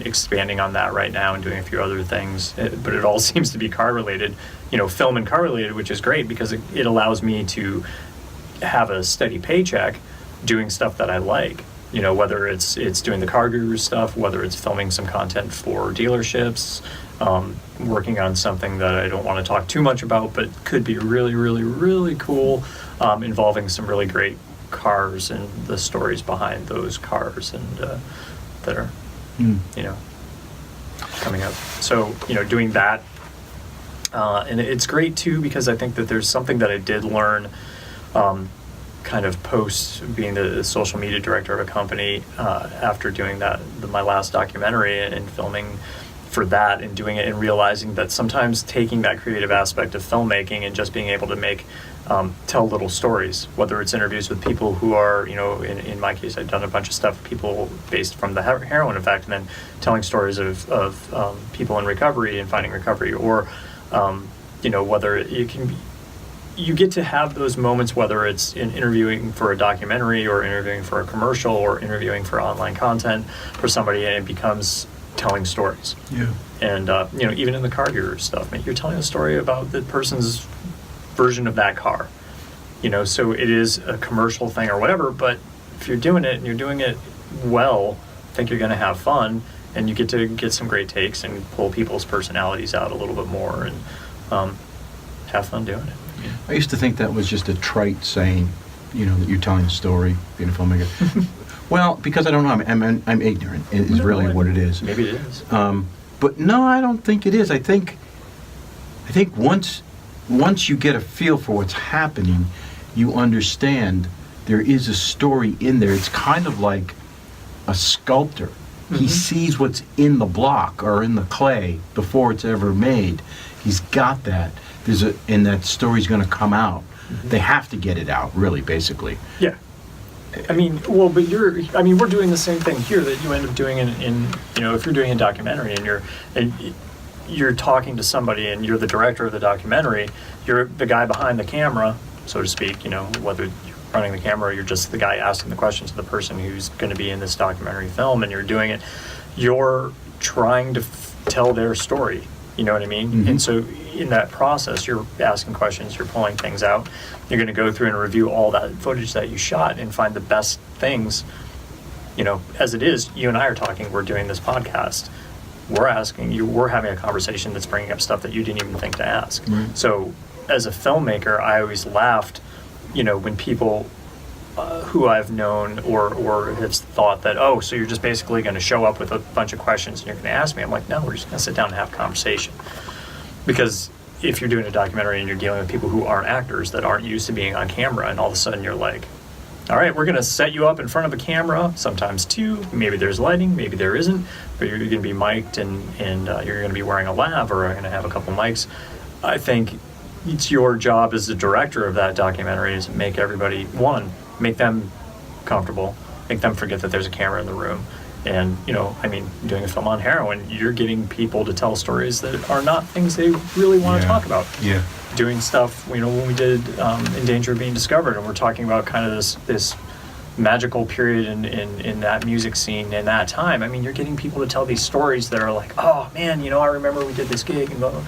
expanding on that right now and doing a few other things, but it all seems to be car related, film and car related, which is great because it allows me to have a steady paycheck doing stuff that I like, whether it's doing the Car Guru stuff, whether it's filming some content for dealerships, working on something that I don't want to talk too much about, but could be really, really, really cool, involving some really great cars and the stories behind those cars and that are coming up. So doing that, and it's great too because I think that there's something that I did learn kind of post being the social media director of a company after doing my last documentary and filming for that and doing it and realizing that sometimes taking that creative aspect of filmmaking and just being able to tell little stories, whether it's interviews with people who are, in my case, I've done a bunch of stuff with people based from the Heroin Effect, and then telling stories of people in recovery and finding recovery, or, whether you get to have those moments, whether it's in interviewing for a documentary or interviewing for a commercial or interviewing for online content for somebody, and it becomes telling stories. Yeah. And, even in the Car Guru stuff, you're telling a story about the person's version of that car, so it is a commercial thing or whatever, but if you're doing it and you're doing it well, I think you're going to have fun, and you get to get some great takes and pull people's personalities out a little bit more and have fun doing it. Yeah. I used to think that was just a trite saying, that you're telling a story, being a filmmaker. Well, because I don't know, I'm ignorant is really what it is. Maybe it is. But no, I don't think it is. I think once you get a feel for what's happening, you understand there is a story in there. It's kind of like a sculptor. He sees what's in the block or in the clay before it's ever made. He's got that. And that story's going to come out. They have to get it out, really, basically. Yeah. I mean, well, but we're doing the same thing here that you end up doing in if you're doing a documentary and you're talking to somebody and you're the director of the documentary, you're the guy behind the camera, so to speak, whether you're running the camera or you're just the guy asking the questions to the person who's going to be in this documentary film, and you're doing it, you're trying to tell their story. You know what I mean? And so in that process, you're asking questions, you're pulling things out. You're going to go through and review all that footage that you shot and find the best things. As it is, you and I are talking, we're doing this podcast. We're asking you, we're having a conversation that's bringing up stuff that you didn't even think to ask. Right. So as a filmmaker, I always laughed, when people who I've known or have thought that, oh, so you're just basically going to show up with a bunch of questions and you're going to ask me. I'm like, no, we're just going to sit down and have a conversation. Because if you're doing a documentary and you're dealing with people who aren't actors, that aren't used to being on camera, and all of a sudden you're like, all right, we're going to set you up in front of a camera, sometimes two, maybe there's lighting, maybe there isn't, but you're going to be mic'd and you're going to be wearing a lav or are going to have a couple mics. I think it's your job as the director of that documentary is to make everybody, make them comfortable, make them forget that there's a camera in the room. And, doing a film on heroin, you're getting people to tell stories that are not things they really want to talk about. Yeah. Doing stuff, when we did In Danger of Being Discovered, and we're talking about kind of this magical period in that music scene in that time. I mean, you're getting people to tell these stories that are like, oh, man, I remember we did this gig, and blah, blah.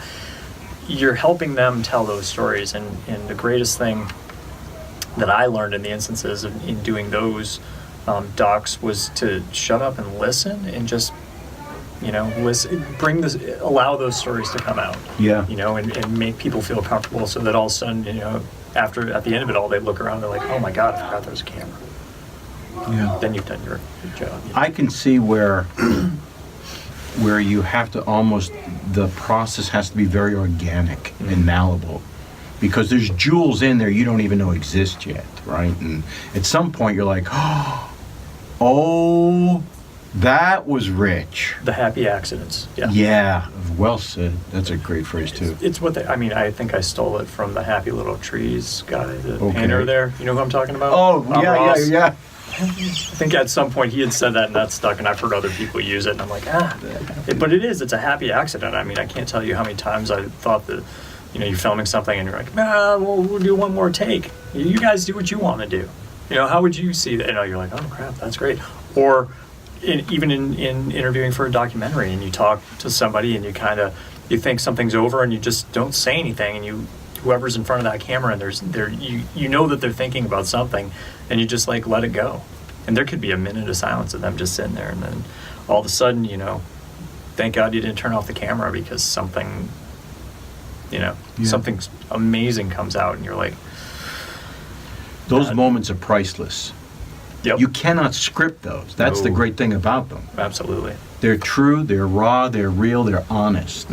You're helping them tell those stories. And the greatest thing that I learned in the instances in doing those docs was to shut up and listen and just listen, allow those stories to come out. Yeah. And make people feel comfortable, so that all of a sudden, at the end of it all, they look around and they're like, oh my God, I forgot there was a camera. Yeah. Then you've done your job. I can see where you have to the process has to be very organic and malleable, because there's jewels in there you don't even know exist yet, right? And at some point you're like, oh, that was rich. The happy accidents. Yeah. Yeah. Well said. That's a great phrase too. It's what I think I stole it from the Happy Little Trees guy, the painter there. You know who I'm talking about? Oh, yeah. I think at some point he had said that and that stuck, and I've heard other people use it, and I'm like, but it's a happy accident. I mean, I can't tell you how many times I thought that, you're filming something and you're like, we'll do one more take. You guys do what you want to do. How would you see that? You're like, oh crap, that's great. Or even in interviewing for a documentary, and you talk to somebody and you think something's over and you just don't say anything, and whoever's in front of that camera and you know that they're thinking about something, and you just like let it go. And there could be a minute of silence of them just sitting there, and then all of a sudden, thank God you didn't turn off the camera, because something something amazing comes out, and you're like, those moments are priceless. Yep. You cannot script those. That's the great thing about them. Absolutely. They're true, they're raw, they're real, they're honest.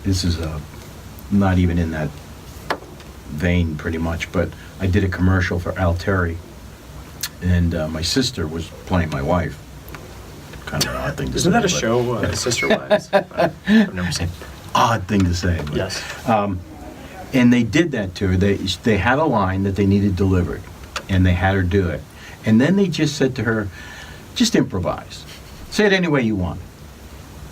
This is not even in that vein pretty much, but I did a commercial for Alteri, and my sister was playing my wife. Kind of an odd thing to say. Isn't that a show, Sister Wives? I've never seen it. Odd thing to say. But, yes. And they did that to her. They had a line that they needed delivered, and they had her do it. And then they just said to her, just improvise. Say it any way you want.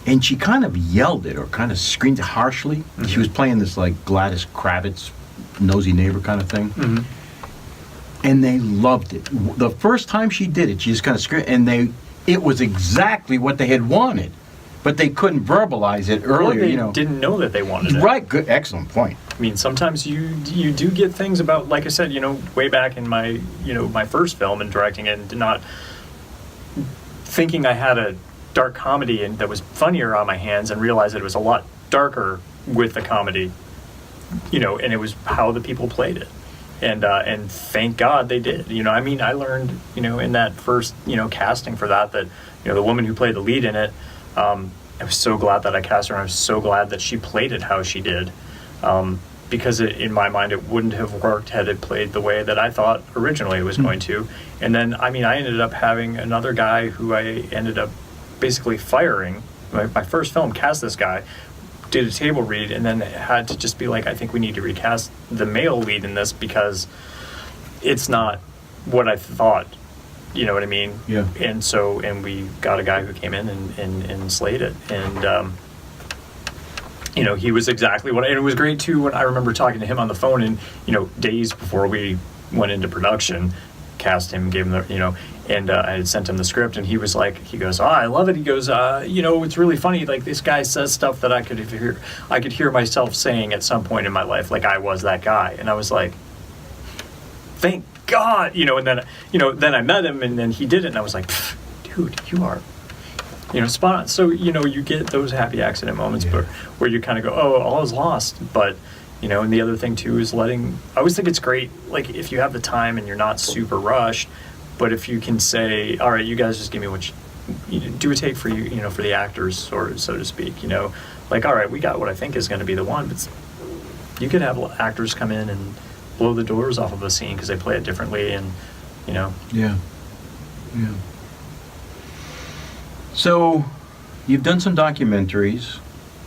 And she kind of yelled it or kind of screamed it harshly. Mm-hmm. She was playing this like Gladys Kravitz, nosy neighbor kind of thing. Mm-hmm. And they loved it. The first time she did it, she just kind of screamed, and it was exactly what they had wanted. But they couldn't verbalize it earlier, They didn't know that they wanted it. Right, good, excellent point. I mean, sometimes you do get things about, like I said, way back in my, my first film and directing it, and not thinking I had a dark comedy and that was funnier on my hands, and realized that it was a lot darker with the comedy, and it was how the people played it. And thank God they did. I learned, in that first, casting for that, the woman who played the lead in it, I was so glad that I cast her, and I was so glad that she played it how she did. Because in my mind, it wouldn't have worked had it played the way that I thought originally it was going to. And then, I mean, I ended up having another guy who I ended up basically firing. My first film cast this guy, did a table read, and then had to just be like, I think we need to recast the male lead in this because it's not what I thought. You know what I mean? Yeah. And we got a guy who came in and slayed it. And, he was exactly what, and it was great too when I remember talking to him on the phone and, days before we went into production, cast him, gave him the, and I had sent him the script, and he was like, he goes, oh, I love it. He goes, it's really funny. Like, this guy says stuff that I could hear myself saying at some point in my life, like I was that guy. And I was like, thank God, and then, then I met him, and then he did it, and I was like, dude, you are, spot on. So, you get those happy accident moments, but where you kind of go, oh, all is lost. But, and the other thing too is I always think it's great, like if you have the time and you're not super rushed, but if you can say, all right, you guys just give me what you do a take for you, for the actors, or so to speak, like, all right, we got what I think is going to be the one, but you could have actors come in and blow the doors off of a scene because they play it differently, and, Yeah. So, you've done some documentaries.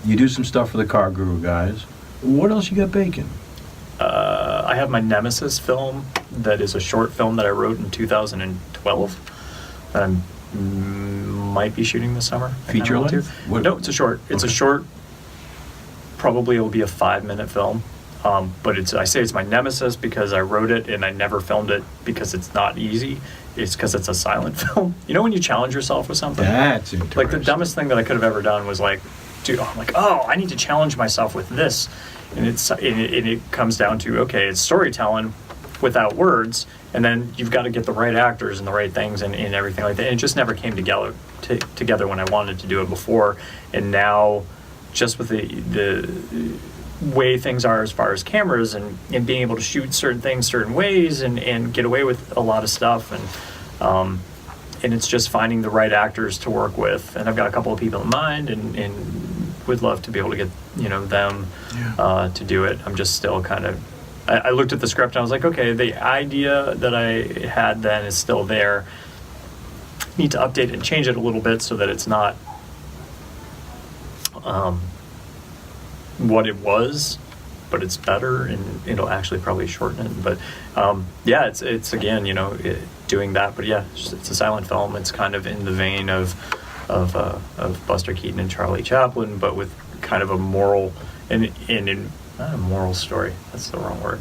You do some stuff for the Car Guru guys. What else you got baking? I have my Nemesis film that is a short film that I wrote in 2012 that I might be shooting this summer. Feature length? No, it's a short. It's a short. Probably it'll be a 5-minute film. But I say it's my Nemesis because I wrote it and I never filmed it because it's not easy. It's because it's a silent film. When you challenge yourself with something? That's interesting. Like the dumbest thing that I could have ever done was like, dude, I'm like, oh, I need to challenge myself with this. And it comes down to, okay, it's storytelling without words, and then you've got to get the right actors and the right things and everything like that. And it just never came together when I wanted to do it before. And now, just with the way things are as far as cameras and being able to shoot certain things certain ways and get away with a lot of stuff, and it's just finding the right actors to work with. And I've got a couple of people in mind and would love to be able to get them to do it. I'm just still kind of, I looked at the script and I was like, okay, the idea that I had then is still there. Need to update it and change it a little bit so that it's not what it was, but it's better, and it'll actually probably shorten it. But it's again, doing that. But yeah, it's a silent film. It's kind of in the vein of Buster Keaton and Charlie Chaplin, but with kind of a moral and not a moral story. That's the wrong word.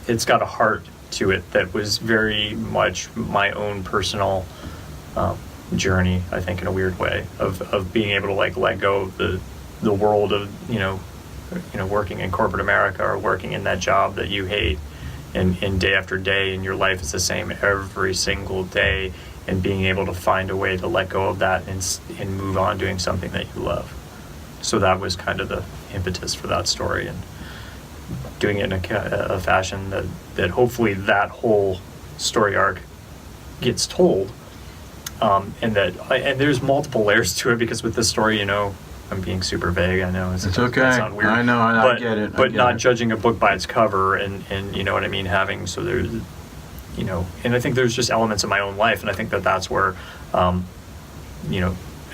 It's got a heart to it that was very much my own personal journey. I think in a weird way of being able to let go of the world of working in corporate America or working in that job that you hate, and day after day, and your life is the same every single day, and being able to find a way to let go of that and move on doing something that you love. So that was kind of the impetus for that story, and doing it in a fashion that hopefully that whole story arc gets told, and there's multiple layers to it, because with this story, I'm being super vague. I know it's okay. Sound weird. I know. I get it. But not judging a book by its cover, and you know what I mean. Having so there's, and I think there's just elements of my own life, and I think that's where,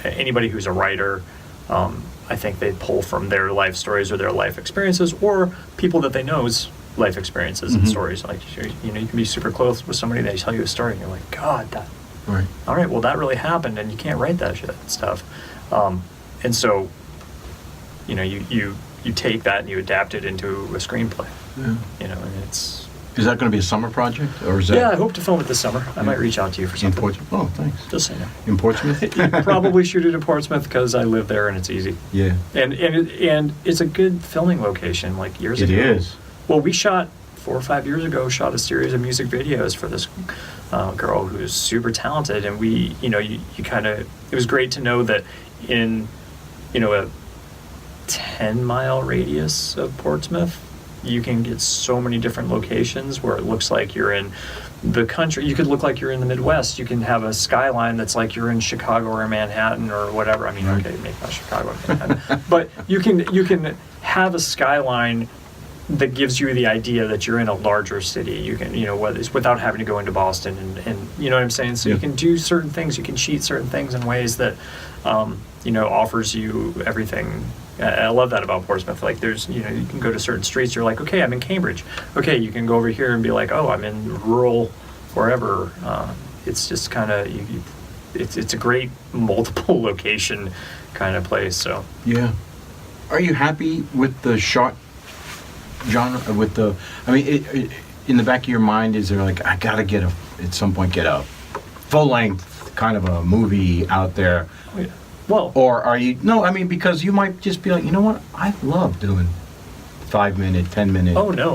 anybody who's a writer, I think they pull from their life stories or their life experiences, or people that they know's life experiences and stories. Like you can be super close with somebody, they tell you a story, and you're like, God, that. Right. All right. Well, that really happened, and you can't write that shit and stuff. And so, you take that and you adapt it into a screenplay. Yeah. And it's. Is that going to be a summer project, or is that? Yeah, I hope to film it this summer. I might reach out to you for something. In Portsmouth? Oh, thanks. Just saying. In Portsmouth? You probably shoot it in Portsmouth because I live there and it's easy. Yeah. And it's a good filming location. Like years ago. It is. Well, we shot 4 or 5 years ago. Shot a series of music videos for this girl who's super talented, and we, you kind of. It was great to know that in. A 10-mile radius of Portsmouth, you can get so many different locations where it looks like you're in the country. You could look like you're in the Midwest. You can have a skyline that's like you're in Chicago or Manhattan or whatever. I mean, Right. okay, maybe not Chicago or Manhattan, but you can have a skyline that gives you the idea that you're in a larger city. You can, whether it's without having to go into Boston and you know what I'm saying? So Yeah. you can do certain things, you can cheat certain things in ways that, offers you everything. I love that about Portsmouth. Like there's, you can go to certain streets, you're like, okay, I'm in Cambridge. Okay, you can go over here and be like, oh, I'm in rural wherever. It's just kind of, it's a great multiple location kind of place, so. Yeah. Are you happy with the short genre? In the back of your mind, is there like, I gotta at some point get a full length kind of a movie out there? Oh, yeah. Well, Or are you, no, because you might just be like, you know what, I love doing 5-minute, 10-minute. oh no,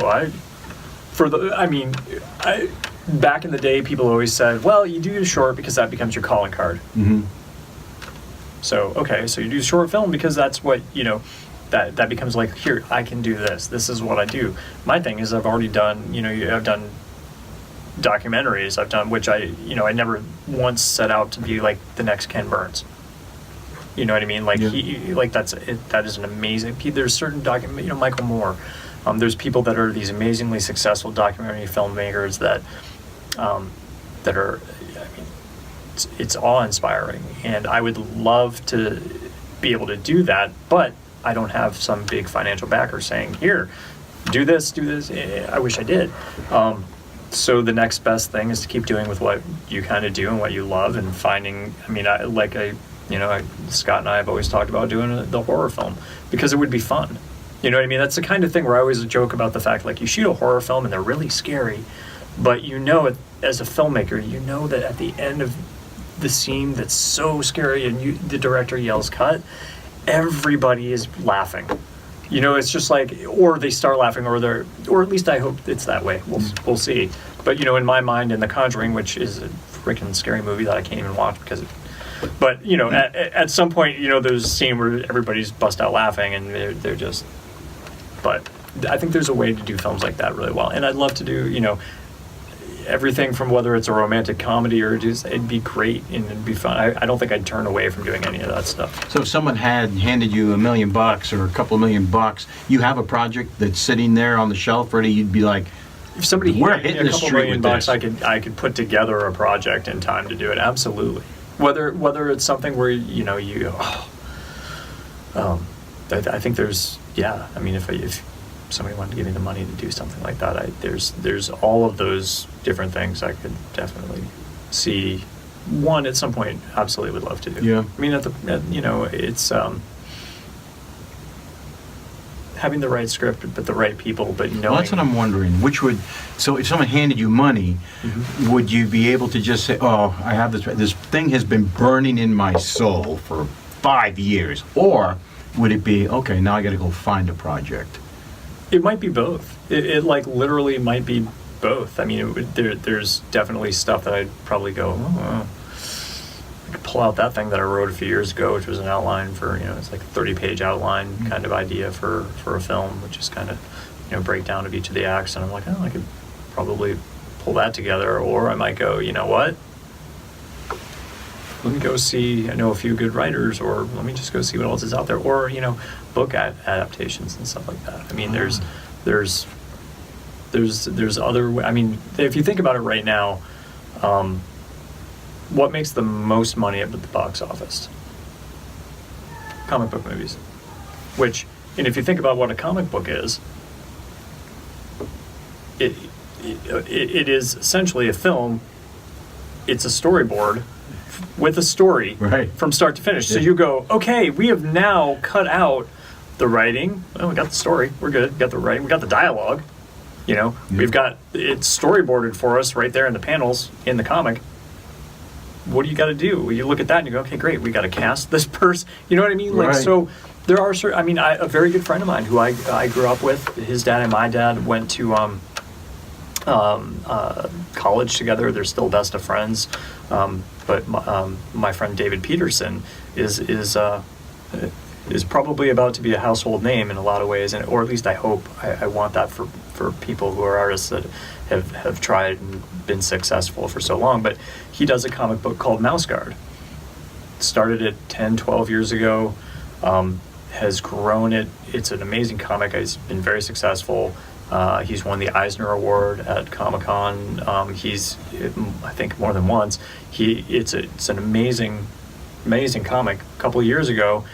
back in the day, people always said, well, you do short because that becomes your calling card. Mm-hmm. So, okay, so you do short film because that's what, that becomes like, here, I can do this. This is what I do. My thing is I've already done, I've done documentaries. I've done, which I never once set out to be like the next Ken Burns. You know what I mean? Like Yeah. that is an amazing, there's certain Michael Moore. There's people that are these amazingly successful documentary filmmakers that are, it's awe-inspiring, and I would love to be able to do that, but I don't have some big financial backer saying, here, do this. I wish I did. So the next best thing is to keep doing with what you kind of do and what you love, and finding, Scott and I have always talked about doing the horror film because it would be fun. You know what I mean? That's the kind of thing where I always joke about the fact, like, you shoot a horror film and they're really scary, but as a filmmaker, that at the end of the scene that's so scary and the director yells cut, everybody is laughing. It's just like, or they start laughing, or at least I hope it's that way. We'll see. But in my mind, in The Conjuring, which is a freaking scary movie that I can't even watch but at some point, there's a scene where everybody's bust out laughing, and they're just. But I think there's a way to do films like that really well, and I'd love to do everything from whether it's a romantic comedy or it'd be great and it'd be fun. I don't think I'd turn away from doing any of that stuff. So if someone had handed you $1 million or a couple $1 million, you have a project that's sitting there on the shelf ready, you'd be like, if somebody we're handed hitting me a the couple street $1 million, with this. I could put together a project in time to do it. Absolutely. Whether it's something where I think there's if somebody wanted to give me the money to do something like that, there's all of those different things I could definitely see. One at some point, absolutely would love to do. Yeah. It's having the right script, but the right people, but knowing. Well, that's what I'm wondering. So if someone handed you money, Mm-hmm. would you be able to just say, oh, I have this thing has been burning in my soul for 5 years, or would it be, okay, now I got to go find a project? It might be both. It like literally might be both. I mean, there's definitely stuff that I'd probably go, I could pull out that thing that I wrote a few years ago, which was an outline for, it's like a 30-page outline kind of idea for a film, which is kind of, breakdown of each of the acts. And I'm like, I could probably pull that together. Or I might go, you know what? Let me go see, I know a few good writers, or let me just go see what else is out there. Or, book adaptations and stuff like that. I mean, there's other, if you think about it right now, what makes the most money at the box office? Comic book movies. And if you think about what a comic book is, it is essentially a film. It's a storyboard with a story Right. from start to finish. So Yeah. you go, okay, we have now cut out the writing. Well, we got the story. We're good. We got the writing. We got the dialogue. We've got it storyboarded for us right there in the panels in the comic. What do you got to do? You look at that and you go, okay, great. We got to cast this person. You know what I mean? Like, Right. so there are certain, a very good friend of mine who I grew up with, his dad and my dad went to college together. They're still best of friends. But my friend David Peterson is is probably about to be a household name in a lot of ways, and or at least I hope I want that for people who are artists that have tried and been successful for so long. But he does a comic book called Mouse Guard. Started it 10, 12 years ago, has grown it. It's an amazing comic. He's been very successful. He's won the Eisner Award at Comic-Con. He's, I think, more than once. It's an amazing comic. A couple of years ago,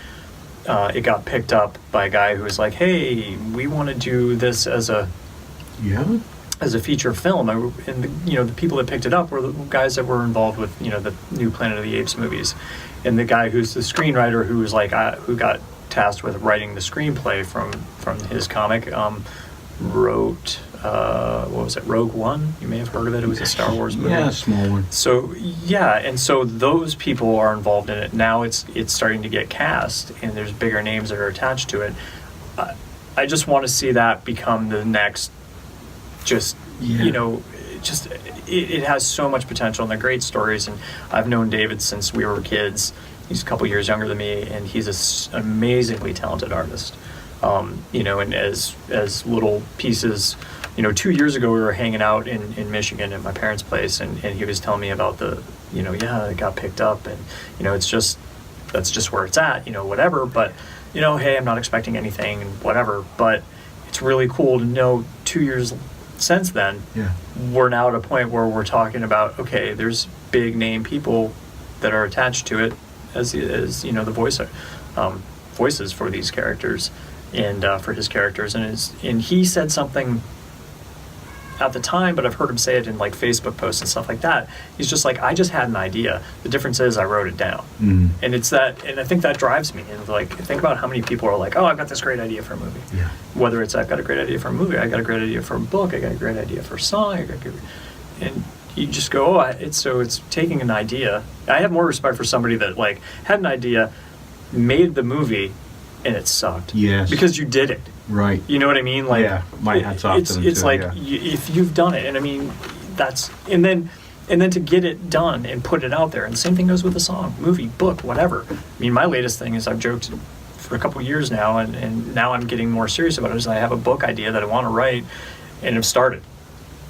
it got picked up by a guy who was like, "Hey, we want to do this as a feature film." And the people that picked it up were the guys that were involved with the new Planet of the Apes movies, and the guy who's the screenwriter who was like who got tasked with writing the screenplay from his comic. Wrote what was it, Rogue One? You may have heard of it. It was a Star Wars movie. Yeah, a small one. So and so those people are involved in it. Now it's starting to get cast, and there's bigger names that are attached to it. I just want to see that become the next. It has so much potential, and they're great stories. And I've known David since we were kids. He's a couple years younger than me, and he's an amazingly talented artist. And as little pieces, 2 years ago we were hanging out in Michigan at my parents' place, and he was telling me about it got picked up, and, that's just where it's at, whatever, but, hey, I'm not expecting anything and whatever, but it's really cool to know 2 years since then, we're now at a point where we're talking about, okay, there's big name people that are attached to it as the voices for these characters. And for his characters, and he said something at the time, but I've heard him say it in like Facebook posts and stuff like that. He's just like, I just had an idea. The difference is I wrote it down, and it's that, and I think that drives me. And like, think about how many people are like, oh, I've got this great idea for a movie. Yeah. Whether it's I've got a great idea for a movie, I got a great idea for a book, I got a great idea for a song, and you just go, it's taking an idea. I have more respect for somebody that like had an idea, made the movie, and it sucked. Yes. Because you did it. Right. You know what I mean? Like, yeah, my hat's off to them. It's too, like, if you've done it, and I mean, and then to get it done and put it out there, and the same thing goes with a song, movie, book, whatever. I mean, my latest thing is I've joked for a couple of years now, and now I'm getting more serious about it, is I have a book idea that I want to write, and have started.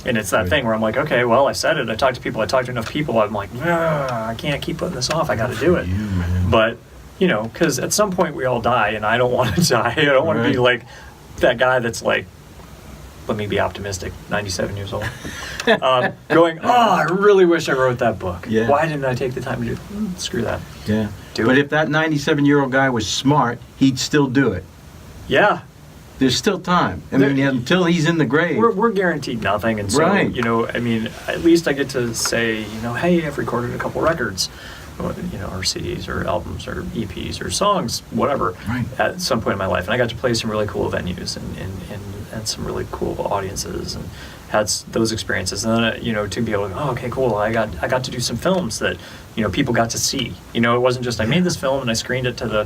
And it's that thing where I'm like, okay, well, I said it, I talked to enough people, I'm like, I can't keep putting this off, I got to do it. But because at some point we all die, and I don't want to die. I don't want to be like that guy that's like, let me be optimistic, 97 years old, going, I really wish I wrote that book. Yeah. Why didn't I take the time to do it? Screw that. Yeah. But if that 97-year-old guy was smart, he'd still do it. Yeah. There's still time. I mean, until he's in the grave. We're guaranteed nothing, and so, I mean, at least I get to say, hey, I've recorded a couple records. Or CDs or albums or EPs or songs, whatever, at some point in my life. And I got to play some really cool venues and some really cool audiences, and had those experiences. And then, to be able to go, okay, cool, I got to do some films that, people got to see. It wasn't just I made this film and I screened it to the,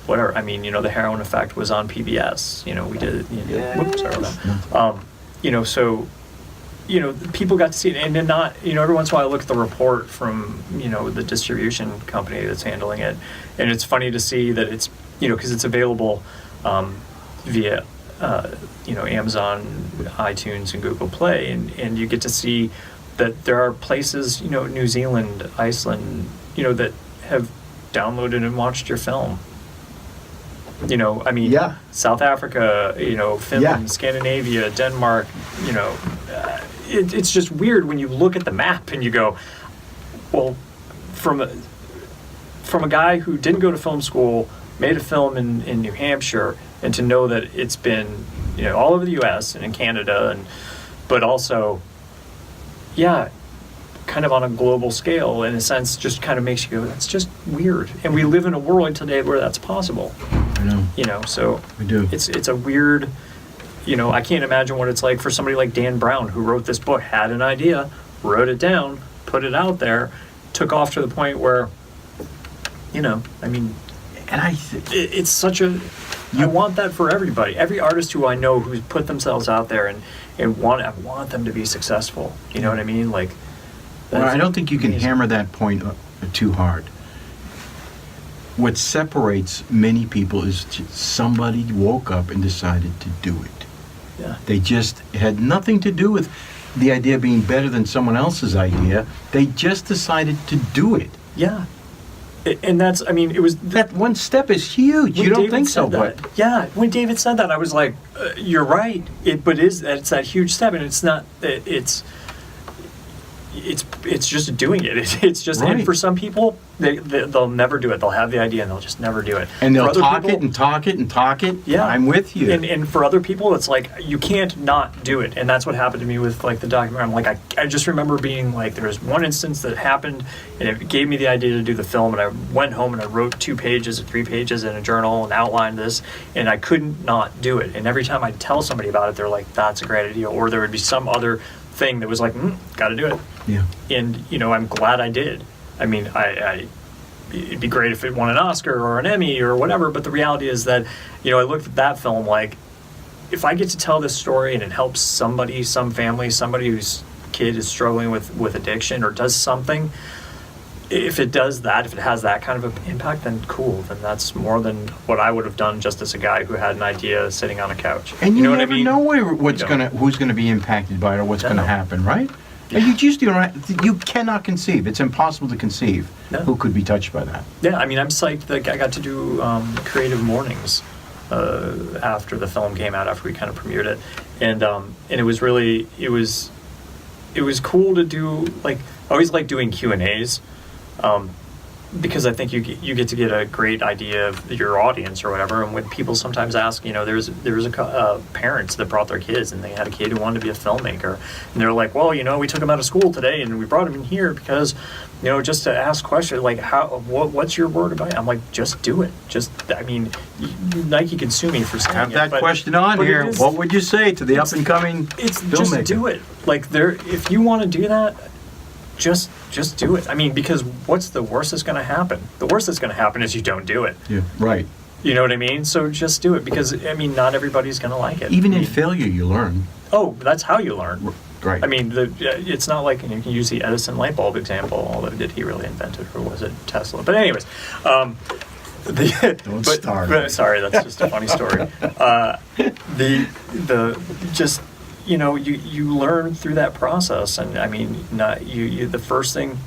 whatever. I mean, the Heroin Effect was on PBS. We did it. Whoops, sorry about that. So... people got to see it, and then not, every once in a while I look at the report from, the distribution company that's handling it, and it's funny to see that it's, because it's available via, Amazon, iTunes, and Google Play, and you get to see that there are places, New Zealand, Iceland, that have downloaded and watched your film. South Africa, Finland, Scandinavia, Denmark, it's just weird when you look at the map and you go, well, from a guy who didn't go to film school, made a film in New Hampshire, and to know that it's been, all over the U.S. and in Canada, but also, kind of on a global scale, in a sense, just kind of makes you go, that's just weird. And we live in a world today where that's possible. I know. So we do. It's a weird, I can't imagine what it's like for somebody like Dan Brown, who wrote this book, had an idea, wrote it down, put it out there, took off to the point where, it's such a, I want that for everybody. Every artist who I know who's put themselves out there and I want them to be successful. You know what I mean? Like, well, I don't think you can hammer that point too hard. what separates many people is somebody woke up and decided to do it. Yeah. They just had nothing to do with the idea being better than someone else's idea. They just decided to do it. Yeah. And that's, I mean, it was... That one step is huge. You don't David think so, said that, but... Yeah, when David said that, I was like, you're right. It's that huge step, and it's not... It's just doing it. It's just... Right. And for some people, they'll never do it. They'll have the idea, and they'll just never do it. And they'll For other talk people- it and talk it and talk it. Yeah. I'm with you. And for other people, it's like, you can't not do it. And that's what happened to me with, like, the documentary. I'm like, I just remember being like, there was one instance that happened, and it gave me the idea to do the film, and I went home and I wrote 2 pages or 3 pages in a journal and outlined this, and I couldn't not do it. And every time I'd tell somebody about it, they're like, that's a great idea. Or there would be some other thing that was like, gotta do it. Yeah. And, you know, I'm glad I did. I mean, it'd be great if it won an Oscar or an Emmy or whatever, but the reality is that, you know, I looked at that film like, if I get to tell this story and it helps somebody, some family, somebody whose kid is struggling with addiction or does something, if it does that, if it has that kind of an impact, then cool. Then that's more than what I would have done just as a guy who had an idea sitting on a couch. And you know never what I mean? know who's gonna be impacted by it or what's No. gonna happen, right? Yeah. And you cannot conceive. It's impossible to conceive No. who could be touched by that. Yeah, I mean, I'm psyched that I got to do creative mornings after the film came out, after we kind of premiered it, and it was really it was cool to do. Like, I always like doing Q&As. Because I think you get to get a great idea of your audience or whatever. And when people sometimes ask, you know, there's parents that brought their kids and they had a kid who wanted to be a filmmaker, and they're like, well, you know, we took him out of school today and we brought him in here because, you know, just to ask questions like, what's your word about it? I'm like, just do it. I mean, Nike can sue me for saying Have it, that but- question on but it here. is- What would you say to the up and coming It's filmmaker? just do it. Like, if you want to do that, just do it. I mean, because what's the worst that's going to happen? The worst that's going to happen is you don't do it. Yeah, right. You know what I mean? So just do it, because I mean, not everybody's going to like it. Even I in mean, failure, you learn. oh, that's how you learn. Right. I mean, it's not like, you can use the Edison light bulb example. Although, did he really invent it, or was it Tesla? But anyways, Don't start. But, sorry, that's just a funny story. Just, you know, you learn through that process, and I mean, you the first thing,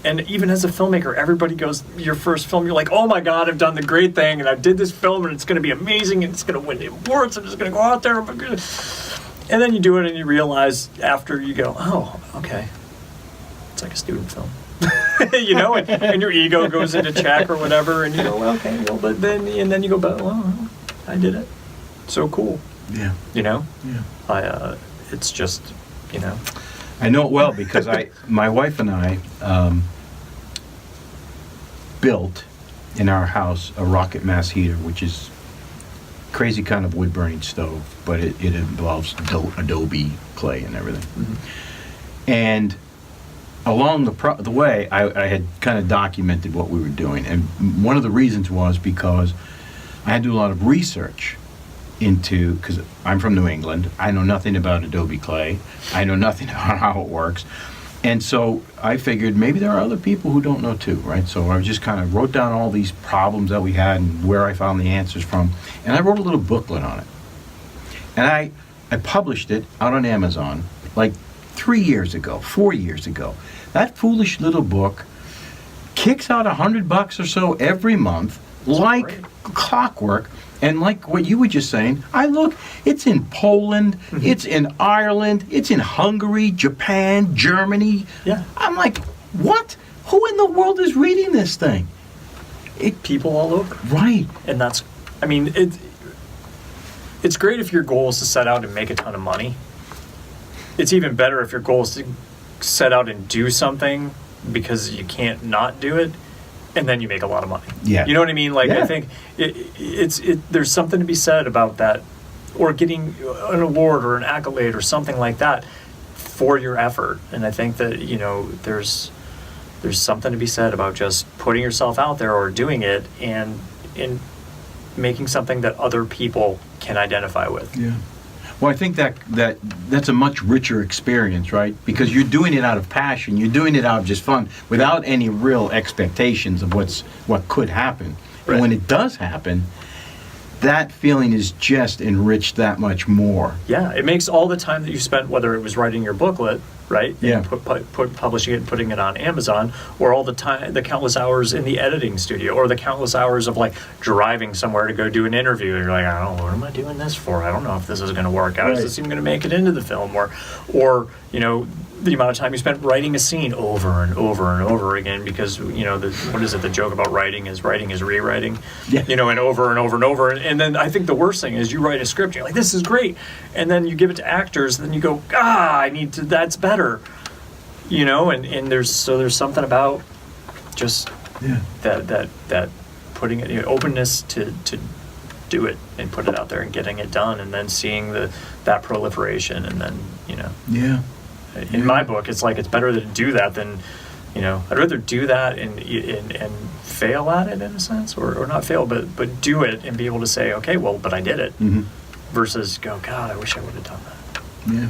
and even as a filmmaker, everybody goes, your first film, you're like, oh my God, I've done the great thing, and I did this film, and it's going to be amazing, and it's going to win awards, I'm just going to go out there, and then you do it, and you realize after you go, oh, okay, it's like a student film. You know, and your ego goes into check or whatever, and you go, well, okay, well, but then you go, but well, I did it, so cool. Yeah. You know, Yeah. It's just, you know. I know it well because my wife and I built in our house a rocket mass heater, which is crazy kind of wood burning stove, but it involves adobe clay and everything. Mm-hmm. And along the way, I had kind of documented what we were doing, and one of the reasons was because I had to do a lot of research because I'm from New England, I know nothing about adobe clay, I know nothing about how it works, and so I figured maybe there are other people who don't know too, right? So I just kind of wrote down all these problems that we had and where I found the answers from, and I wrote a little booklet on it, and I published it out on Amazon like 4 years ago. That foolish little book kicks out $100 or so every month, like great. clockwork. And like what you were just saying, it's in Poland, it's in Ireland, it's in Hungary, Japan, Germany. Yeah. I'm like, what? Who in the world is reading this thing? People all over. Right. And that's, I mean, it's great if your goal is to set out and make a ton of money. It's even better if your goal is to set out and do something because you can't not do it, and then you make a lot of money. Yeah. You know what I mean? Like, Yeah. I think there's something to be said about that, or getting an award or an accolade or something like that for your effort. And I think that, you know, there's something to be said about just putting yourself out there or doing it and making something that other people can identify with. Yeah. Well, I think that's a much richer experience, right? Because you're doing it out of passion, you're doing it out of just fun, without any real expectations of what could happen. Right. And when it does happen, that feeling is just enriched that much more. Yeah, it makes all the time that you spent, whether it was writing your booklet, right? Yeah. And publishing it and putting it on Amazon, or all the time, the countless hours in the editing studio, or the countless hours of like driving somewhere to go do an interview. And you're like, I don't know, what am I doing this for? I don't know if this is going to work out. Right. Is this even going to make it into the film? Or you know, the amount of time you spent writing a scene over and over and over again, because you know, what is it? The joke about writing is rewriting. Yeah. You know, and over and over and over. And then I think the worst thing is you write a script, you're like, this is great, and then you give it to actors, and then you go, I need to. That's better. You know, and there's something about just that putting it, you know, openness to do it and put it out there and getting it done, and then seeing that proliferation, and then, you know. Yeah. In my book, it's like, it's better to do that than, you know, I'd rather do that and fail at it in a sense, or not fail, but do it and be able to say, okay, well, but I did it, versus go, God, I wish I would have done that. Yeah.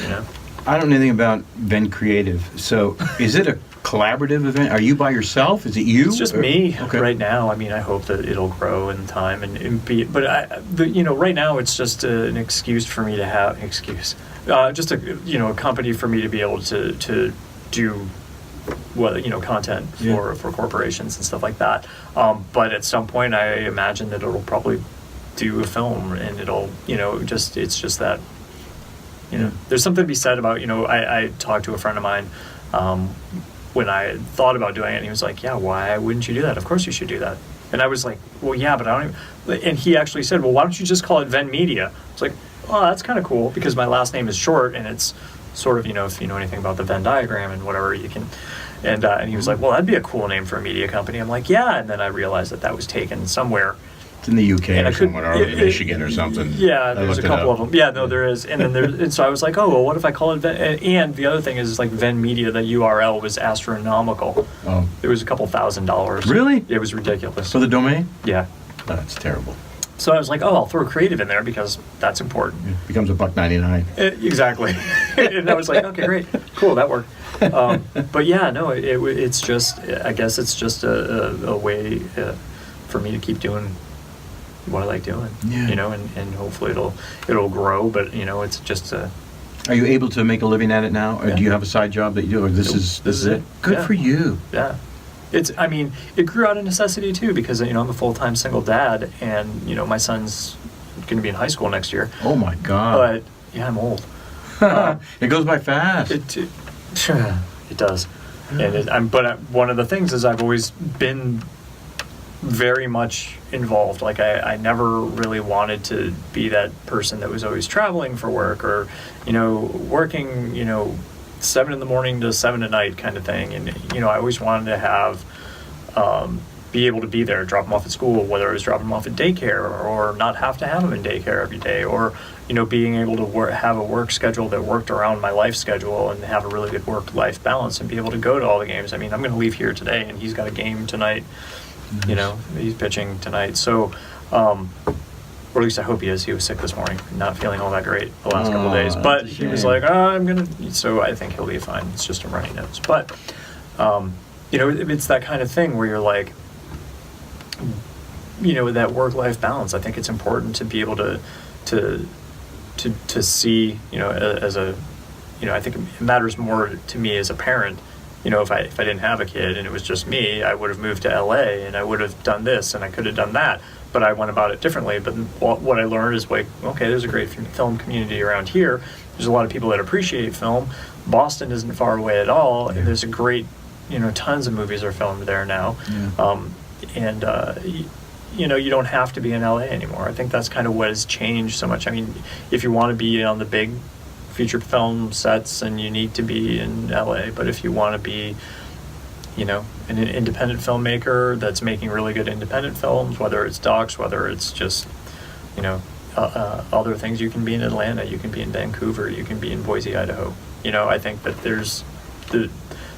You know. I don't know anything about Venn Creative. So, is it a collaborative event? Are you by yourself? Is it you? It's just me Okay. right now. I mean, I hope that it'll grow in time and be. But you know, right now it's just an excuse for me to have just a company for me to be able to do content for corporations and stuff like that. But at some point, I imagine that it'll probably do a film, and it'll it's just that. You know, there's something to be said about, I talked to a friend of mine when I thought about doing it, and he was like, yeah, why wouldn't you do that? Of course you should do that. And I was like, well, yeah, but I don't even... And he actually said, well, why don't you just call it Venn Media? It's like, oh, that's kind of cool, because my last name is short, and it's sort of, if you know anything about the Venn diagram and whatever, you can... And he was like, well, that'd be a cool name for a media company. I'm like, yeah. And then I realized that was taken somewhere. It's in the UK or somewhere, or Michigan or something. Yeah, there's a couple of them. Yeah, no, there is. And then and so I was like, oh, well, what if I call it Venn? And the other thing is, like, Venn Media, the URL was astronomical. Oh. It was a couple $1,000s. Really? It was ridiculous. For the domain? Yeah. Oh, that's terrible. So I was like, oh, I'll throw creative in there because that's important. It becomes $1.99. Exactly. And I was like, okay, great. Cool, that worked. But yeah, no, it's just, I guess it's just a way for me to keep doing what I like doing, and hopefully it'll grow, but it's just a... Are you able to make a living at it now, or do you have a side job that you do, or this is it? Good for you. Yeah. It grew out of necessity too, because I'm a full-time single dad, and my son's going to be in high school next year. Oh my God. But yeah, I'm old. It goes by fast. It does. And but one of the things is I've always been very much involved. Like I never really wanted to be that person that was always traveling for work, or working 7 a.m. to 7 p.m. kind of thing. And I always wanted to have be able to be there, drop them off at school, whether it was dropping them off at daycare, or not have to have them in daycare every day, or being able to have a work schedule that worked around my life schedule and have a really good work-life balance and be able to go to all the games. I mean, I'm going to leave here today, and he's got a game tonight. Nice. He's pitching tonight. So, or at least I hope he is. He was sick this morning, not feeling all that great the last couple of days. But he was like, I'm going to... So I think he'll be fine. It's just a runny nose. But, it's that kind of thing where you're like, that work-life balance. I think it's important to be able to see, as a, I think it matters more to me as a parent. If I didn't have a kid and it was just me, I would have moved to LA and I would have done this and I could have done that, but I went about it differently. But what I learned is, like, okay, there's a great film community around here. There's a lot of people that appreciate film. Boston isn't far away at all. Yeah. There's a great, tons of movies are filmed there now. Yeah. You don't have to be in LA anymore. I think that's kind of what has changed so much. I mean, if you want to be on the big feature film sets, and you need to be in LA, but if you want to be, an independent filmmaker that's making really good independent films, whether it's docs, whether it's just, other things, you can be in Atlanta, you can be in Vancouver, you can be in Boise, Idaho. I think that there's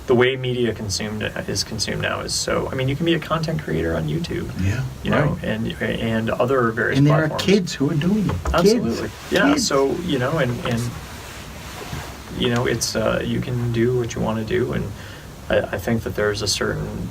the way media is consumed now is so. I mean, you can be a content creator on YouTube. Yeah, you know, and other various and there platforms. are kids who are doing it. Absolutely, yeah. Kids. So you know, and you know, it's you can do what you want to do, and I think that there's a certain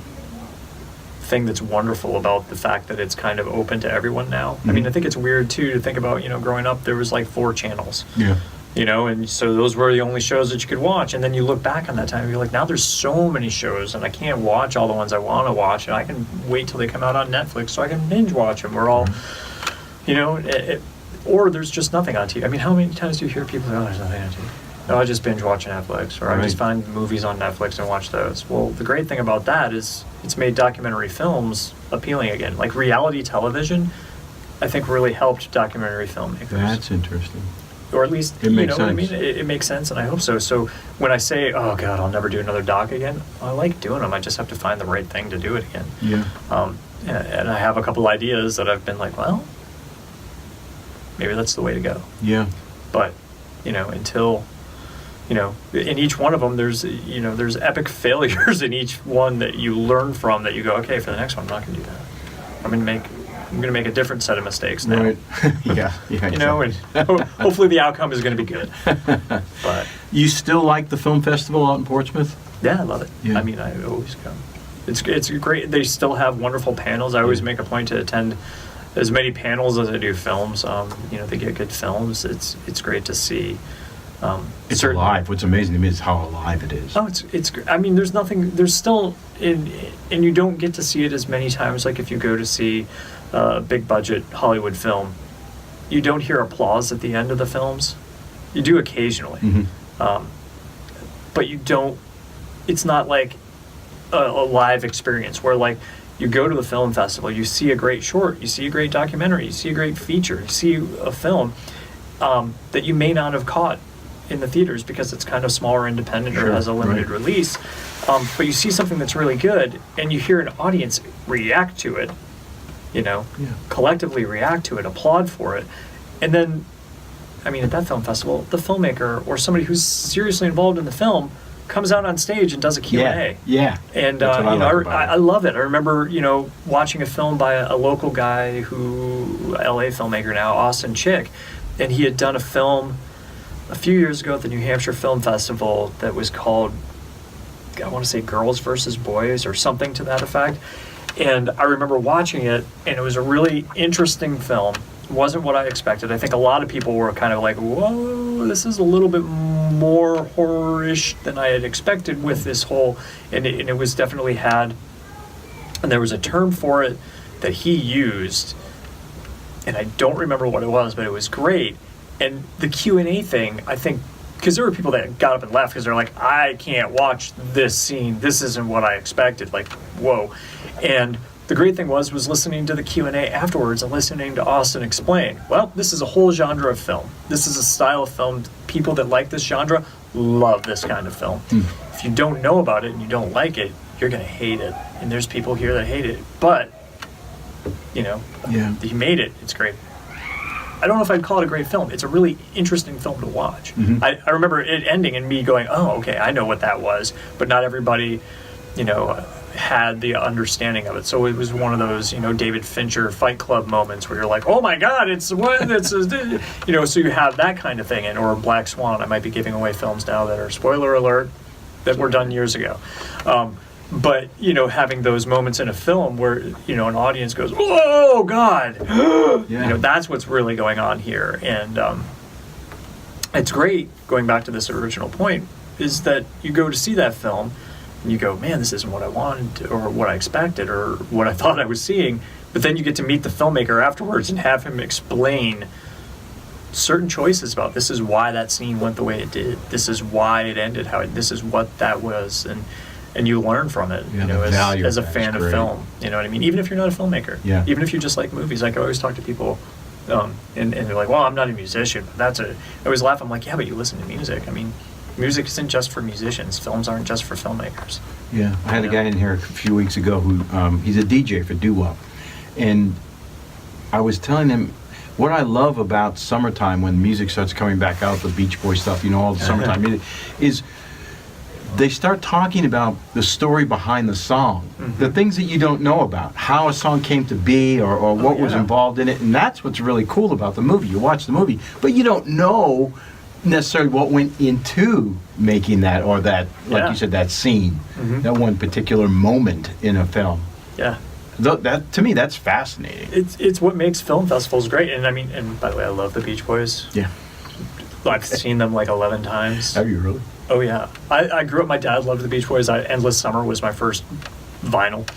thing that's wonderful about the fact that it's kind of open to everyone now. I mean, I think it's weird too to think about, you know, growing up there was like 4 channels. Yeah. You know, and so those were the only shows that you could watch. And then you look back on that time and you're like, now there's so many shows and I can't watch all the ones I want to watch, and I can wait till they come out on Netflix so I can binge watch them. We're all, you know, or there's just nothing on TV. I mean, how many times do you hear people say, oh, there's nothing on TV? No, I just binge watch Netflix, or I just find movies on Netflix and watch those. Well, the great thing about that is it's made documentary films appealing again. Like reality television, I think really helped documentary filmmakers. That's interesting. Or at least, it makes sense. What I mean? It makes sense, and I hope so. So when I say, oh God, I'll never do another doc again, I like doing them. I just have to find the right thing to do it again. Yeah. And I have a couple ideas that I've been like, well, maybe that's the way to go. Yeah. But, you know, until... You know, in each one of them, there's epic failures in each one that you learn from. That you go, okay, for the next one, I'm not going to do that. I'm going to make a different set of mistakes now. Right. yeah. You know, and hopefully the outcome is going to be good. But you still like the film festival out in Portsmouth? Yeah, I love it. Yeah. I mean, I always go. It's great. They still have wonderful panels. I always make a point to attend as many panels as I do films. You know, they get good films. It's great to see. It's alive. What's amazing to me is how alive it is. Oh, it's. I mean, there's still, and you don't get to see it as many times. Like if you go to see a big budget Hollywood film, you don't hear applause at the end of the films. You do occasionally, but you don't. It's not like a live experience where like you go to the film festival, you see a great short, you see a great documentary, you see a great feature, you see a film that you may not have caught in the theaters because it's kind of smaller, independent, or has a limited release. But you see something that's really good, and you hear an audience react to it, you know, collectively react to it, applaud for it. And then, I mean, at that film festival, the filmmaker or somebody who's seriously involved in the film comes out on stage and does a Q&A. Yeah. And, you know, I love it. I remember, you know, watching a film by a local guy LA filmmaker now, Austin Chick, and he had done a film a few years ago at the New Hampshire Film Festival that was called, I want to say Girls versus Boys or something to that effect. And I remember watching it, and it was a really interesting film. It wasn't what I expected. I think a lot of people were kind of like, whoa, this is a little bit more horror-ish than I had expected with this whole, and it was definitely had, and there was a term for it that he used, and I don't remember what it was, but it was great. And the Q&A thing, I think, because there were people that got up and left because they're like, I can't watch this scene. This isn't what I expected. Like, whoa. And the great thing was listening to the Q&A afterwards and listening to Austin explain, well, this is a whole genre of film. This is a style of film. People that like this genre love this kind of film. If you don't know about it and you don't like it, you're going to hate it. And there's people here that hate it. But, you know, you made it. It's great. I don't know if I'd call it a great film. It's a really interesting film to watch. I remember it ending and me going, oh, okay, I know what that was. But not everybody, you know, had the understanding of it. So it was one of those, you know, David Fincher Fight Club moments where you're like, oh my God, it's what, it's, you know, so you have that kind of thing. Or Black Swan. I might be giving away films now that are, spoiler alert, that were done years ago. But, you know, having those moments in a film where, you know, an audience goes, oh, God. You know, that's what's really going on here. And it's great, going back to this original point, is that you go to see that film and you go, man, this isn't what I wanted or what I expected or what I thought I was seeing. But then you get to meet the filmmaker afterwards and have him explain certain choices about this is why that scene went the way it did. This is why it ended how it, this is what that was. And you learn from it, you know, as a fan of film. You know what I mean? Even if you're not a filmmaker. Yeah. Even if you just like movies. Like I always talk to people, and they're like, well, I'm not a musician. But I always laugh. I'm like, yeah, but you listen to music. I mean, music isn't just for musicians. Films aren't just for filmmakers. Yeah. I had a guy in here a few weeks ago who, he's a DJ for doo-wop. And I was telling him, what I love about summertime when music starts coming back out, the Beach Boy stuff, you know, all the summertime music, is they start talking about the story behind the song, the things that you don't know about, how a song came to be, or what was involved in it, and that's what's really cool about the movie. You watch the movie, but you don't know necessarily what went into making that, or that, like you said, that scene, that one particular moment in a film. Yeah. That, to me, that's fascinating. It's what makes film festivals great. And I mean, and by the way, I love the Beach Boys. Yeah. I've seen them like 11 times. Have you really? Oh yeah, I grew up. My dad loved the Beach Boys. Endless Summer was my first vinyl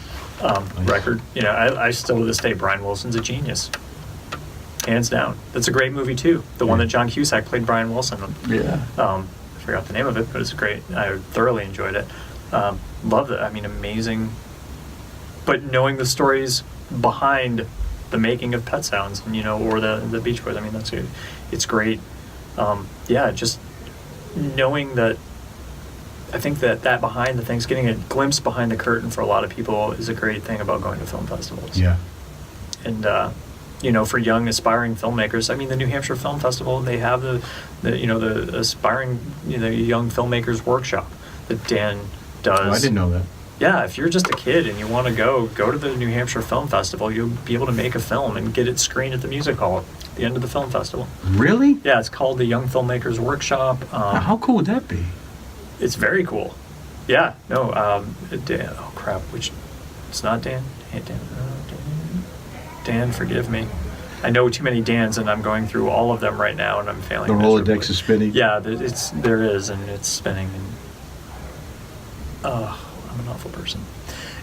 record. You know, I still to this day, Brian Wilson's a genius, hands down. That's a great movie too. The one that John Cusack played Brian Wilson. Yeah. I forgot the name of it, but it's great. I thoroughly enjoyed it. Loved it. I mean, amazing. But knowing the stories behind the making of Pet Sounds, and or the Beach Boys. I mean, that's good. It's great. Just knowing that, I think that behind the things, getting a glimpse behind the curtain for a lot of people is a great thing about going to film festivals. Yeah. And, for young aspiring filmmakers, I mean, the New Hampshire Film Festival, they have the aspiring, young filmmakers workshop that Dan does. Oh, I didn't know that. Yeah, if you're just a kid and you want to go to the New Hampshire Film Festival, you'll be able to make a film and get it screened at the music hall at the end of the film festival. Really? Yeah, it's called the Young Filmmakers Workshop. Now, how cool would that be? It's very cool. Yeah, no, Dan, oh crap, it's not Dan. Dan, forgive me. I know too many Dans, and I'm going through all of them right now, and I'm failing. The Rolodex is spinning. Yeah, there is, and it's spinning. And I'm an awful person.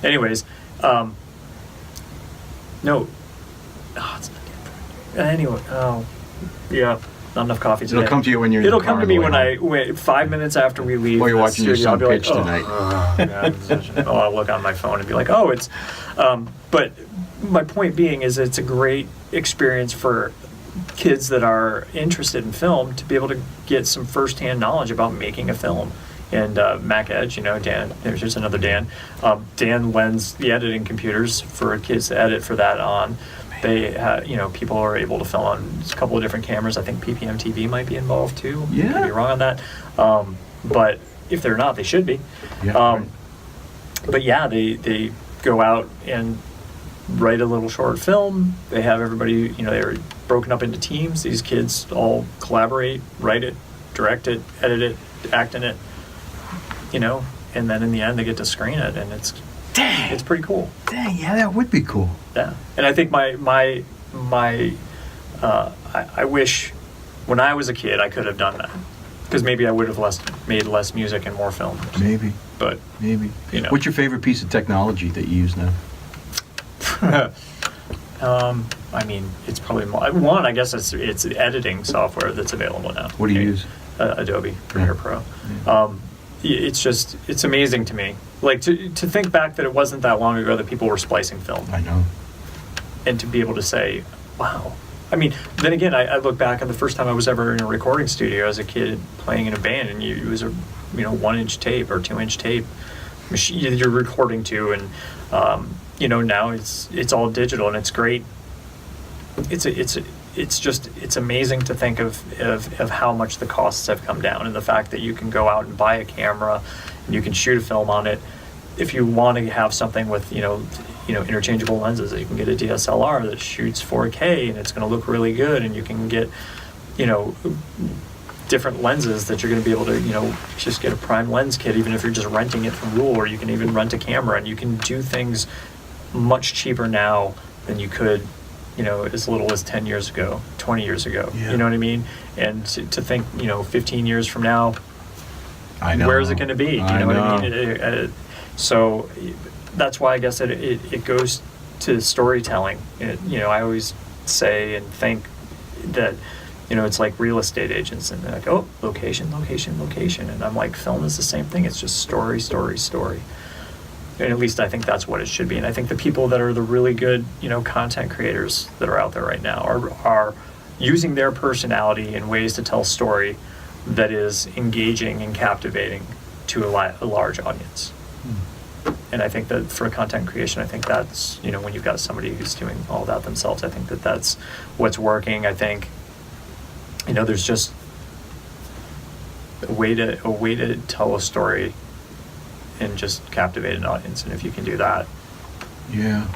Anyways, no. Oh, it's not Dan. Anyway, yeah, not enough coffee today. It'll come to you when you're. It'll come to me when 5 minutes after we leave. While you're watching your son pitch tonight. I'll look on my phone and be like, oh, it's. But my point being is, it's a great experience for kids that are interested in film to be able to get some firsthand knowledge about making a film. And Mac Edge, Dan, there's another Dan. Dan lends the editing computers for kids to edit for that on. They, people are able to film on a couple of different cameras. I think PPM TV might be involved too. Yeah. Could be wrong on that. But if they're not, they should be. Yeah, right. But yeah, they go out and write a little short film. They have everybody, they're broken up into teams. These kids all collaborate, write it, direct it, edit it, act in it. And then in the end they get to screen it, and it's pretty cool. Dang, yeah, that would be cool. Yeah, and I think I wish when I was a kid I could have done that, because maybe I would have made less music and more film. Maybe. But maybe. What's your favorite piece of technology that you use now? I mean, it's probably one. I guess it's editing software that's available now. What do you use? Adobe Premiere Pro. It's amazing to me. Like to think back that it wasn't that long ago that people were splicing film. I know. And to be able to say, wow. I mean, then again, I look back at the first time I was ever in a recording studio as a kid playing in a band, and it was a 1-inch tape or 2-inch tape machine you're recording to, and now it's all digital, and it's great. It's amazing to think of how much the costs have come down, and the fact that you can go out and buy a camera and you can shoot a film on it. If you want to have something with interchangeable lenses, you can get a DSLR that shoots 4K and it's going to look really good, and you can get different lenses that you're going to be able to just get a prime lens kit, even if you're just renting it from Rule, or you can even rent a camera, and you can do things much cheaper now than you could as little as 10 years ago, 20 years ago. Yeah. You know what I mean? And to think, 15 years from now, I know. Where is it going to be? Do you know what I mean? So that's why I guess it goes to storytelling. I always say and think that, it's like real estate agents, and they're like, oh, location, location, location. And I'm like, film is the same thing. It's just story, story, story. And at least I think that's what it should be. And I think the people that are the really good, content creators that are out there right now are using their personality in ways to tell story that is engaging and captivating to a large audience. And I think that for content creation, I think that's, when you've got somebody who's doing all that themselves, I think that that's what's working. I think, there's just a way to tell a story and just captivate an audience. And if you can do that. Yeah.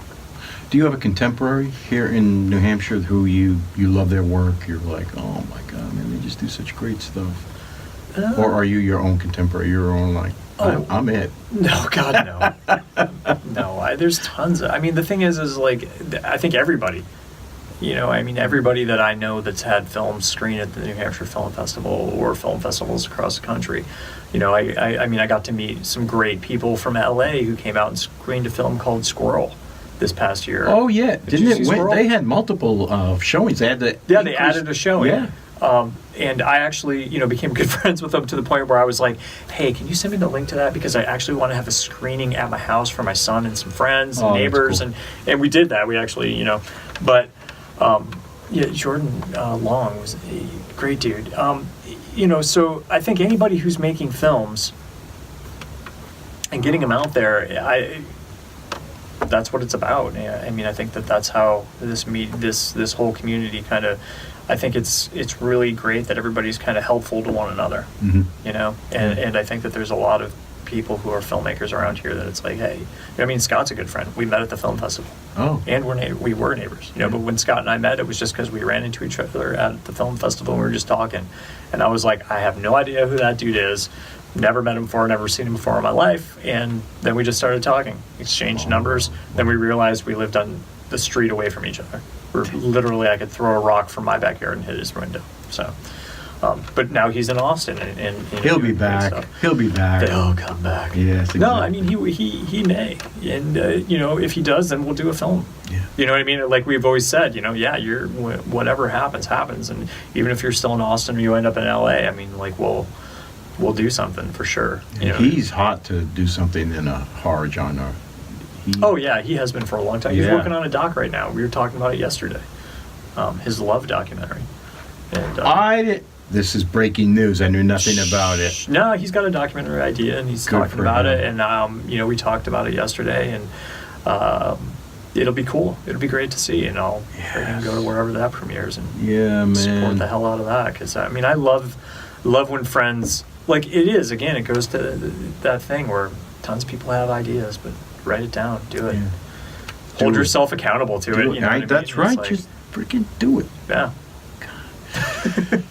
Do you have a contemporary here in New Hampshire who you love their work? You're like, oh my God, man, they just do such great stuff. Or are you your own contemporary? Your own, like, I'm it. No, God, no. No, there's tons of, I mean, the thing is like, I think everybody, everybody that I know that's had films screen at the New Hampshire Film Festival or film festivals across the country, I got to meet some great people from LA who came out and screened a film called Squirrel this past year. Oh, yeah. They had multiple showings. They had they added a showing. Yeah. And I actually, became good friends with them to the point where I was like, hey, can you send me the link to that? Because I actually want to have a screening at my house for my son and some friends and neighbors. Cool. And we did that. We actually, but, Jordan Long was a great dude. So I think anybody who's making films and getting them out there, that's what it's about. I mean, I think that's how this whole community kind of, I think it's really great that everybody's kind of helpful to one another, and I think that there's a lot of people who are filmmakers around here that it's like, hey, Scott's a good friend. We met at the film festival. Oh. And we were neighbors, but when Scott and I met, it was just because we ran into each other at the film festival and we were just talking. And I was like, I have no idea who that dude is. Never met him before, never seen him before in my life. And then we just started talking, exchanged numbers. Then we realized we lived on the street away from each other. Literally, I could throw a rock from my backyard and hit his window. So, but now he's in Austin, and he'll be back. He'll be back. They'll come back. Yes. Exactly. No, I mean he may, and if he does, then we'll do a film. Yeah. You know what I mean? Like we've always said, you're whatever happens, and even if you're still in Austin or you end up in LA, I mean, like we'll do something for sure. He's hot to do something in a horror genre. He has been for a long time. He's working on a doc right now. We were talking about it yesterday. His Love documentary. And this is breaking news. I knew nothing about it. No, he's got a documentary idea, and he's talking about it. And we talked about it yesterday, and it'll be cool. It'll be great to see, and I'll go to wherever that premieres and support the hell out of that. Because I love when friends, like it is. Again, it goes to that thing where tons of people have ideas, but write it down, do it. Yeah. Hold yourself accountable to it. That's right. Like, just freaking do it. Yeah.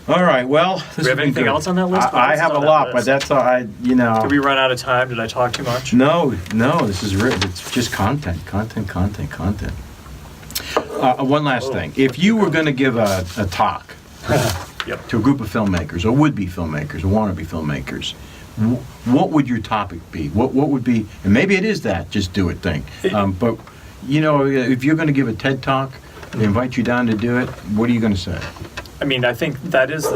All right. Well, do we have anything else on that list? I have a lot, but that's all I. Did we run out of time? Did I talk too much? No. This is it's just content. One last thing. If you were going to give a talk to a group of filmmakers, or would-be filmmakers, or wannabe filmmakers, what would your topic be? What would be, and maybe it is that just do it thing. But if you're going to give a TED talk, they invite you down to do it. What are you going to say? I think that is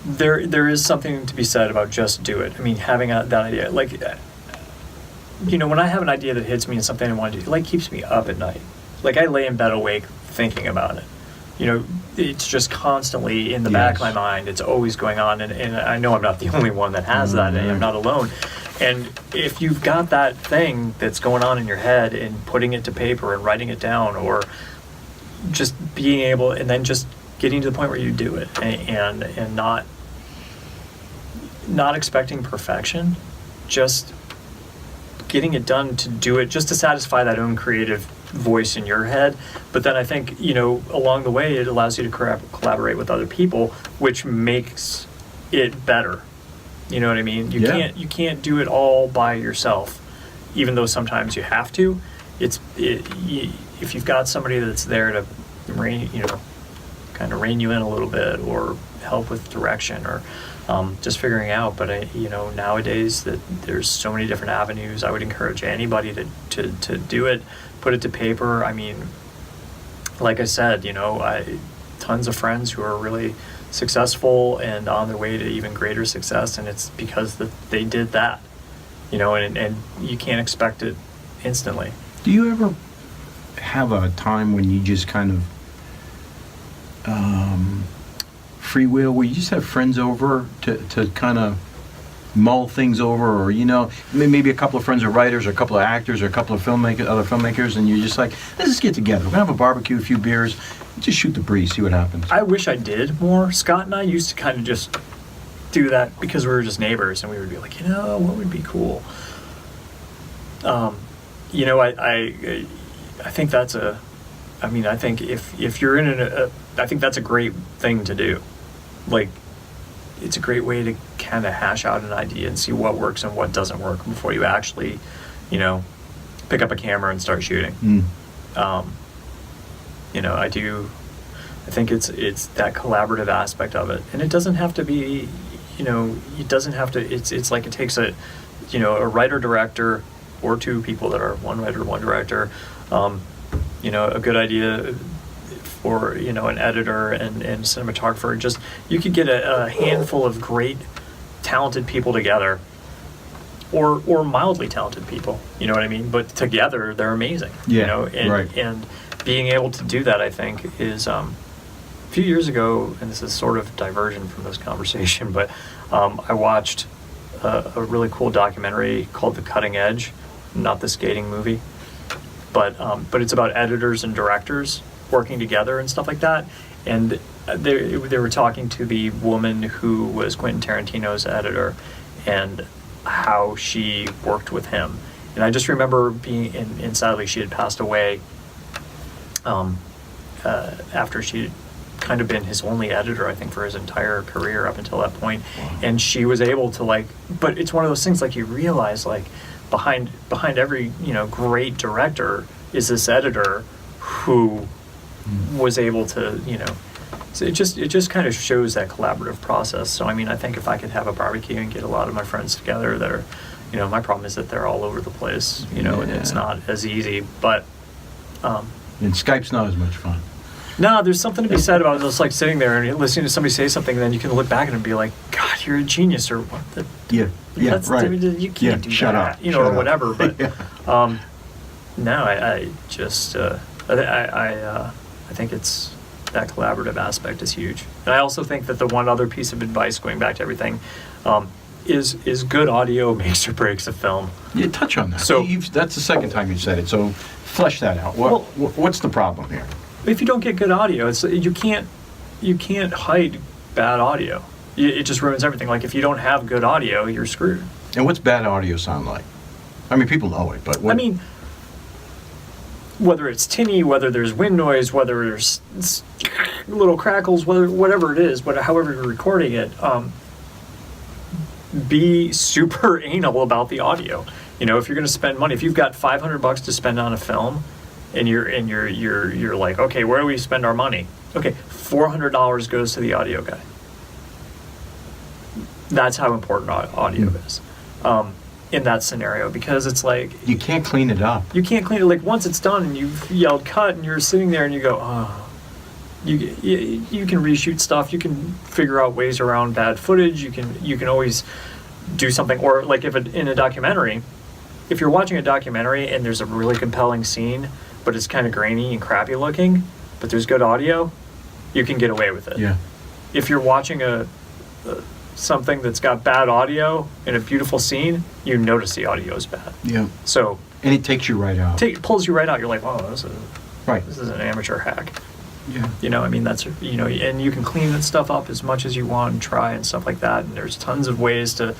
there is something to be said about just do it. Having that idea, like when I have an idea that hits me and something I want to do, like keeps me up at night. Like I lay in bed awake thinking about it. It's just constantly in the back of my mind. It's always going on, and I know I'm not the only one that has that, and I'm not alone. And if you've got that thing that's going on in your head and putting it to paper and writing it down, or just being able, and then just getting to the point where you do it, and not expecting perfection, just getting it done to do it, just to satisfy that own creative voice in your head. But then I think along the way it allows you to collaborate with other people, which makes it better. You know what I mean? You can't do it all by yourself, even though sometimes you have to. If you've got somebody that's there to kind of rein you in a little bit, or help with direction, or just figuring out. But nowadays that there's so many different avenues. I would encourage anybody to do it, put it to paper. Like I said, tons of friends who are really successful and on their way to even greater success, and it's because they did that, and you can't expect it instantly. Do you ever have a time when you just kind of freewheel, where you just have friends over to kind of mull things over, or maybe a couple of friends are writers, or a couple of actors, or a couple of other filmmakers, and you're just like, let's just get together, we're gonna have a barbecue, a few beers, just shoot the breeze, see what happens? I wish I did more. Scott and I used to kind of just do that because we were just neighbors, and we would be like, what would be cool? I think that's I think if you're in I think that's a great thing to do. Like, it's a great way to kind of hash out an idea and see what works and what doesn't work before you actually, pick up a camera and start shooting. I think it's that collaborative aspect of it, and it doesn't have to be, it's like it takes a writer director or two people that are one writer, one director, a good idea for, an editor and cinematographer. Just, you could get a handful of great, talented people together, or mildly talented people, you know what I mean? But together, they're amazing, and being able to do that, I think, is, a few years ago, and this is sort of diversion from this conversation, but I watched a really cool documentary called The Cutting Edge, not the skating movie, but it's about editors and directors working together and stuff like that. And they were talking to the woman who was Quentin Tarantino's editor and how she worked with him. And I just remember being, and sadly she had passed away after she'd kind of been his only editor, I think, for his entire career up until that point. And she was able to, but it's one of those things, you realize, behind every, great director is this editor who was able to, so it just kind of shows that collaborative process. So, I think if I could have a barbecue and get a lot of my friends together that are, my problem is that they're all over the place, and it's not as easy, but... and Skype's not as much fun. No, there's something to be said about just sitting there and listening to somebody say something, and then you can look back at it and be like, God, you're a genius, or what the... Right. You can't do shut that, up, or whatever. But no, I think it's that collaborative aspect is huge. And I also think that the one other piece of advice, going back to everything, is good audio makes or breaks a film. Yeah, touch on that. So that's the second time you said it. So flesh that out. What's the problem here? If you don't get good audio, you can't hide bad audio. It just ruins everything. If you don't have good audio, you're screwed. And what's bad audio sound like? People know it, but what? Whether it's tinny, whether there's wind noise, whether there's little crackles, whatever it is, however you're recording it, be super anal about the audio. If you're going to spend money, if you've got $500 to spend on a film, and you're like, okay, where do we spend our money? Okay, $400 goes to the audio guy. That's how important audio is in that scenario, because it's you can't clean it up. You can't clean it. Once it's done and you've yelled cut and you're sitting there and you go, oh, you can reshoot stuff. You can figure out ways around bad footage. You can always do something. Or in a documentary, if you're watching a documentary and there's a really compelling scene, but it's kind of grainy and crappy looking, but there's good audio, you can get away with it. Yeah. If you're watching something that's got bad audio in a beautiful scene, you notice the audio is bad. Yeah. So. And it takes you right out. It pulls you right out. You're like, wow, this is an amateur hack. Yeah. That's, and you can clean that stuff up as much as you want and try and stuff like that. And there's tons of ways to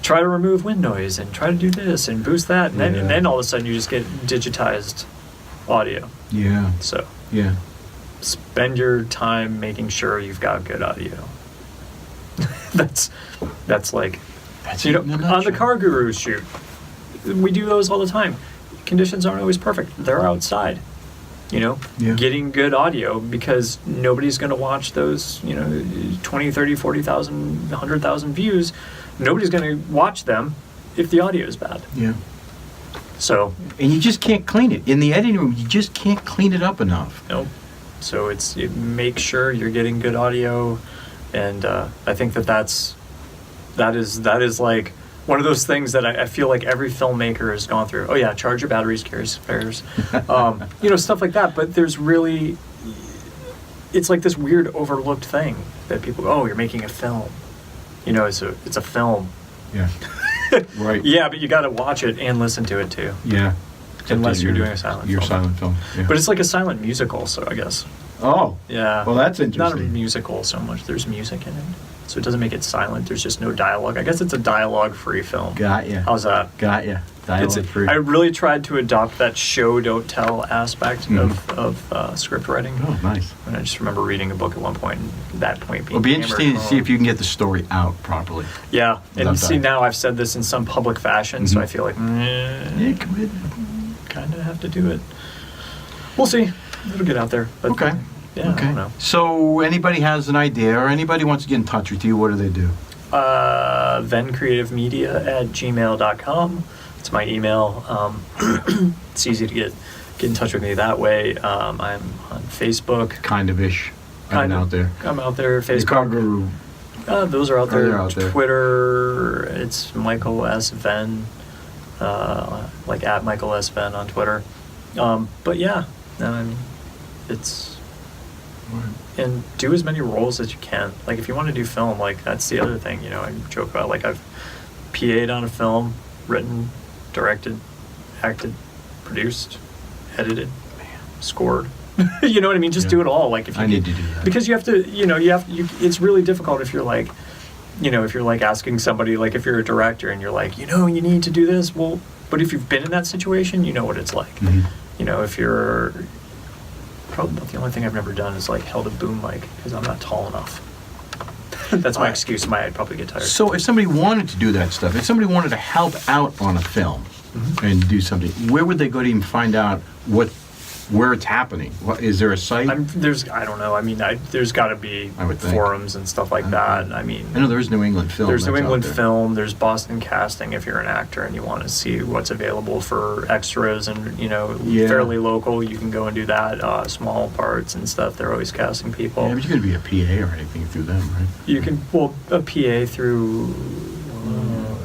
try to remove wind noise and try to do this and boost that. And then all of a sudden you just get digitized audio. Yeah. So. Yeah. Spend your time making sure you've got good audio. that's on the Car Gurus shoot. We do those all the time. Conditions aren't always perfect. They're outside. Getting good audio, because nobody's going to watch those, 20, 30, 40,000, 100,000 views. Nobody's going to watch them if the audio is bad. Yeah. So. And you just can't clean it. In the editing room, you just can't clean it up enough. Nope. So make sure you're getting good audio. And I think that is one of those things that I feel like every filmmaker has gone through. Oh yeah, charge your batteries, carry spares, stuff like that. But there's really, it's this weird overlooked thing that people, you're making a film. It's a film. Yeah. Right. Yeah, but you got to watch it and listen to it too. Yeah. Unless you're doing a silent film. Silent film. Yeah. But it's like a silent musical, so I guess. Oh. Yeah. Well, that's interesting. Not a musical so much. There's music in it. so it doesn't make it silent. There's just no dialogue. I guess it's a dialogue-free film. Got ya. How's that? Got ya. Dialogue free. I really tried to adopt that show don't tell aspect of script writing. Oh, nice. And I just remember reading a book at one point, and that point being It'll be hammered interesting to see home. if you can get the story out properly. Yeah, and Love see that. now I've said this in some public fashion, so I feel like Yeah, commit. kind of have to do it. We'll see. It'll get out there. But Okay. Yeah, I Okay. don't know. So anybody has an idea or anybody wants to get in touch with you, what do they do? VennCreativeMedia@gmail.com. It's my email. It's easy to get in touch with me that way. I'm on Facebook. Kind of ish. I'm out there. I'm out there. Your Facebook. car guru. Those are out Oh, there. they're out there. Twitter. It's Michael S. Venn. Like at Michael S. Venn on Twitter. But yeah, I mean, it's. And do as many roles as you can. Like if you want to do film, like that's the other thing, I joke about. Like I've PA'd on a film, written, directed, acted, produced, edited, scored. You know what I mean? Just Yeah. do it all. Like if you I need to do that. because you have to, it's really difficult if you're like, if you're like asking somebody, like if you're a director and you're like, you need to do this. Well, but if you've been in that situation, you know what it's like. Mhm. If you're probably the only thing I've never done is like held a boom mic because I'm not tall enough. That's my excuse. I'd probably get tired. So if somebody wanted to do that stuff, if somebody wanted to help out on a film and do something, where would they go to even find out where it's happening? Is there a site? I don't know. I mean, there's got to be I would think. forums and stuff like that. I mean, I know there is New England Film. there's New that's out England there. Film. There's Boston Casting if you're an actor and you want to see what's available for extras and Yeah. fairly local. You can go and do that. Small parts and stuff. They're always casting people. Yeah, but you could be a PA or anything through them, right? You can a PA through.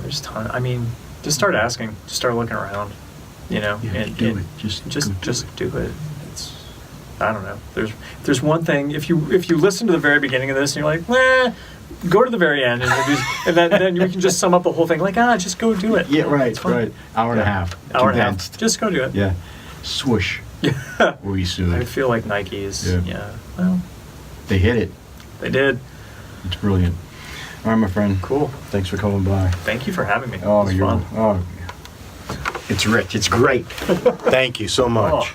There's ton. I mean, just start asking. Just start looking around. Yeah, do it. Just do it. It's, I don't know. There's one thing. If you listen to the very beginning of this and you're like, go to the very end and then we can just sum up the whole thing. Like, just go do it. Yeah, right, It's fun. right. Hour and a half. Hour and a half. Condensed. Just go do it. Yeah. Swoosh. Yeah. We soon. I feel like Nike is. Yeah. Well, They hit it. they did. It's brilliant. All right, my friend. Cool. Thanks for coming by. Thank you for having me. Oh, It was you're. fun. Oh, it's rich. It's great. Thank you so much. Oh.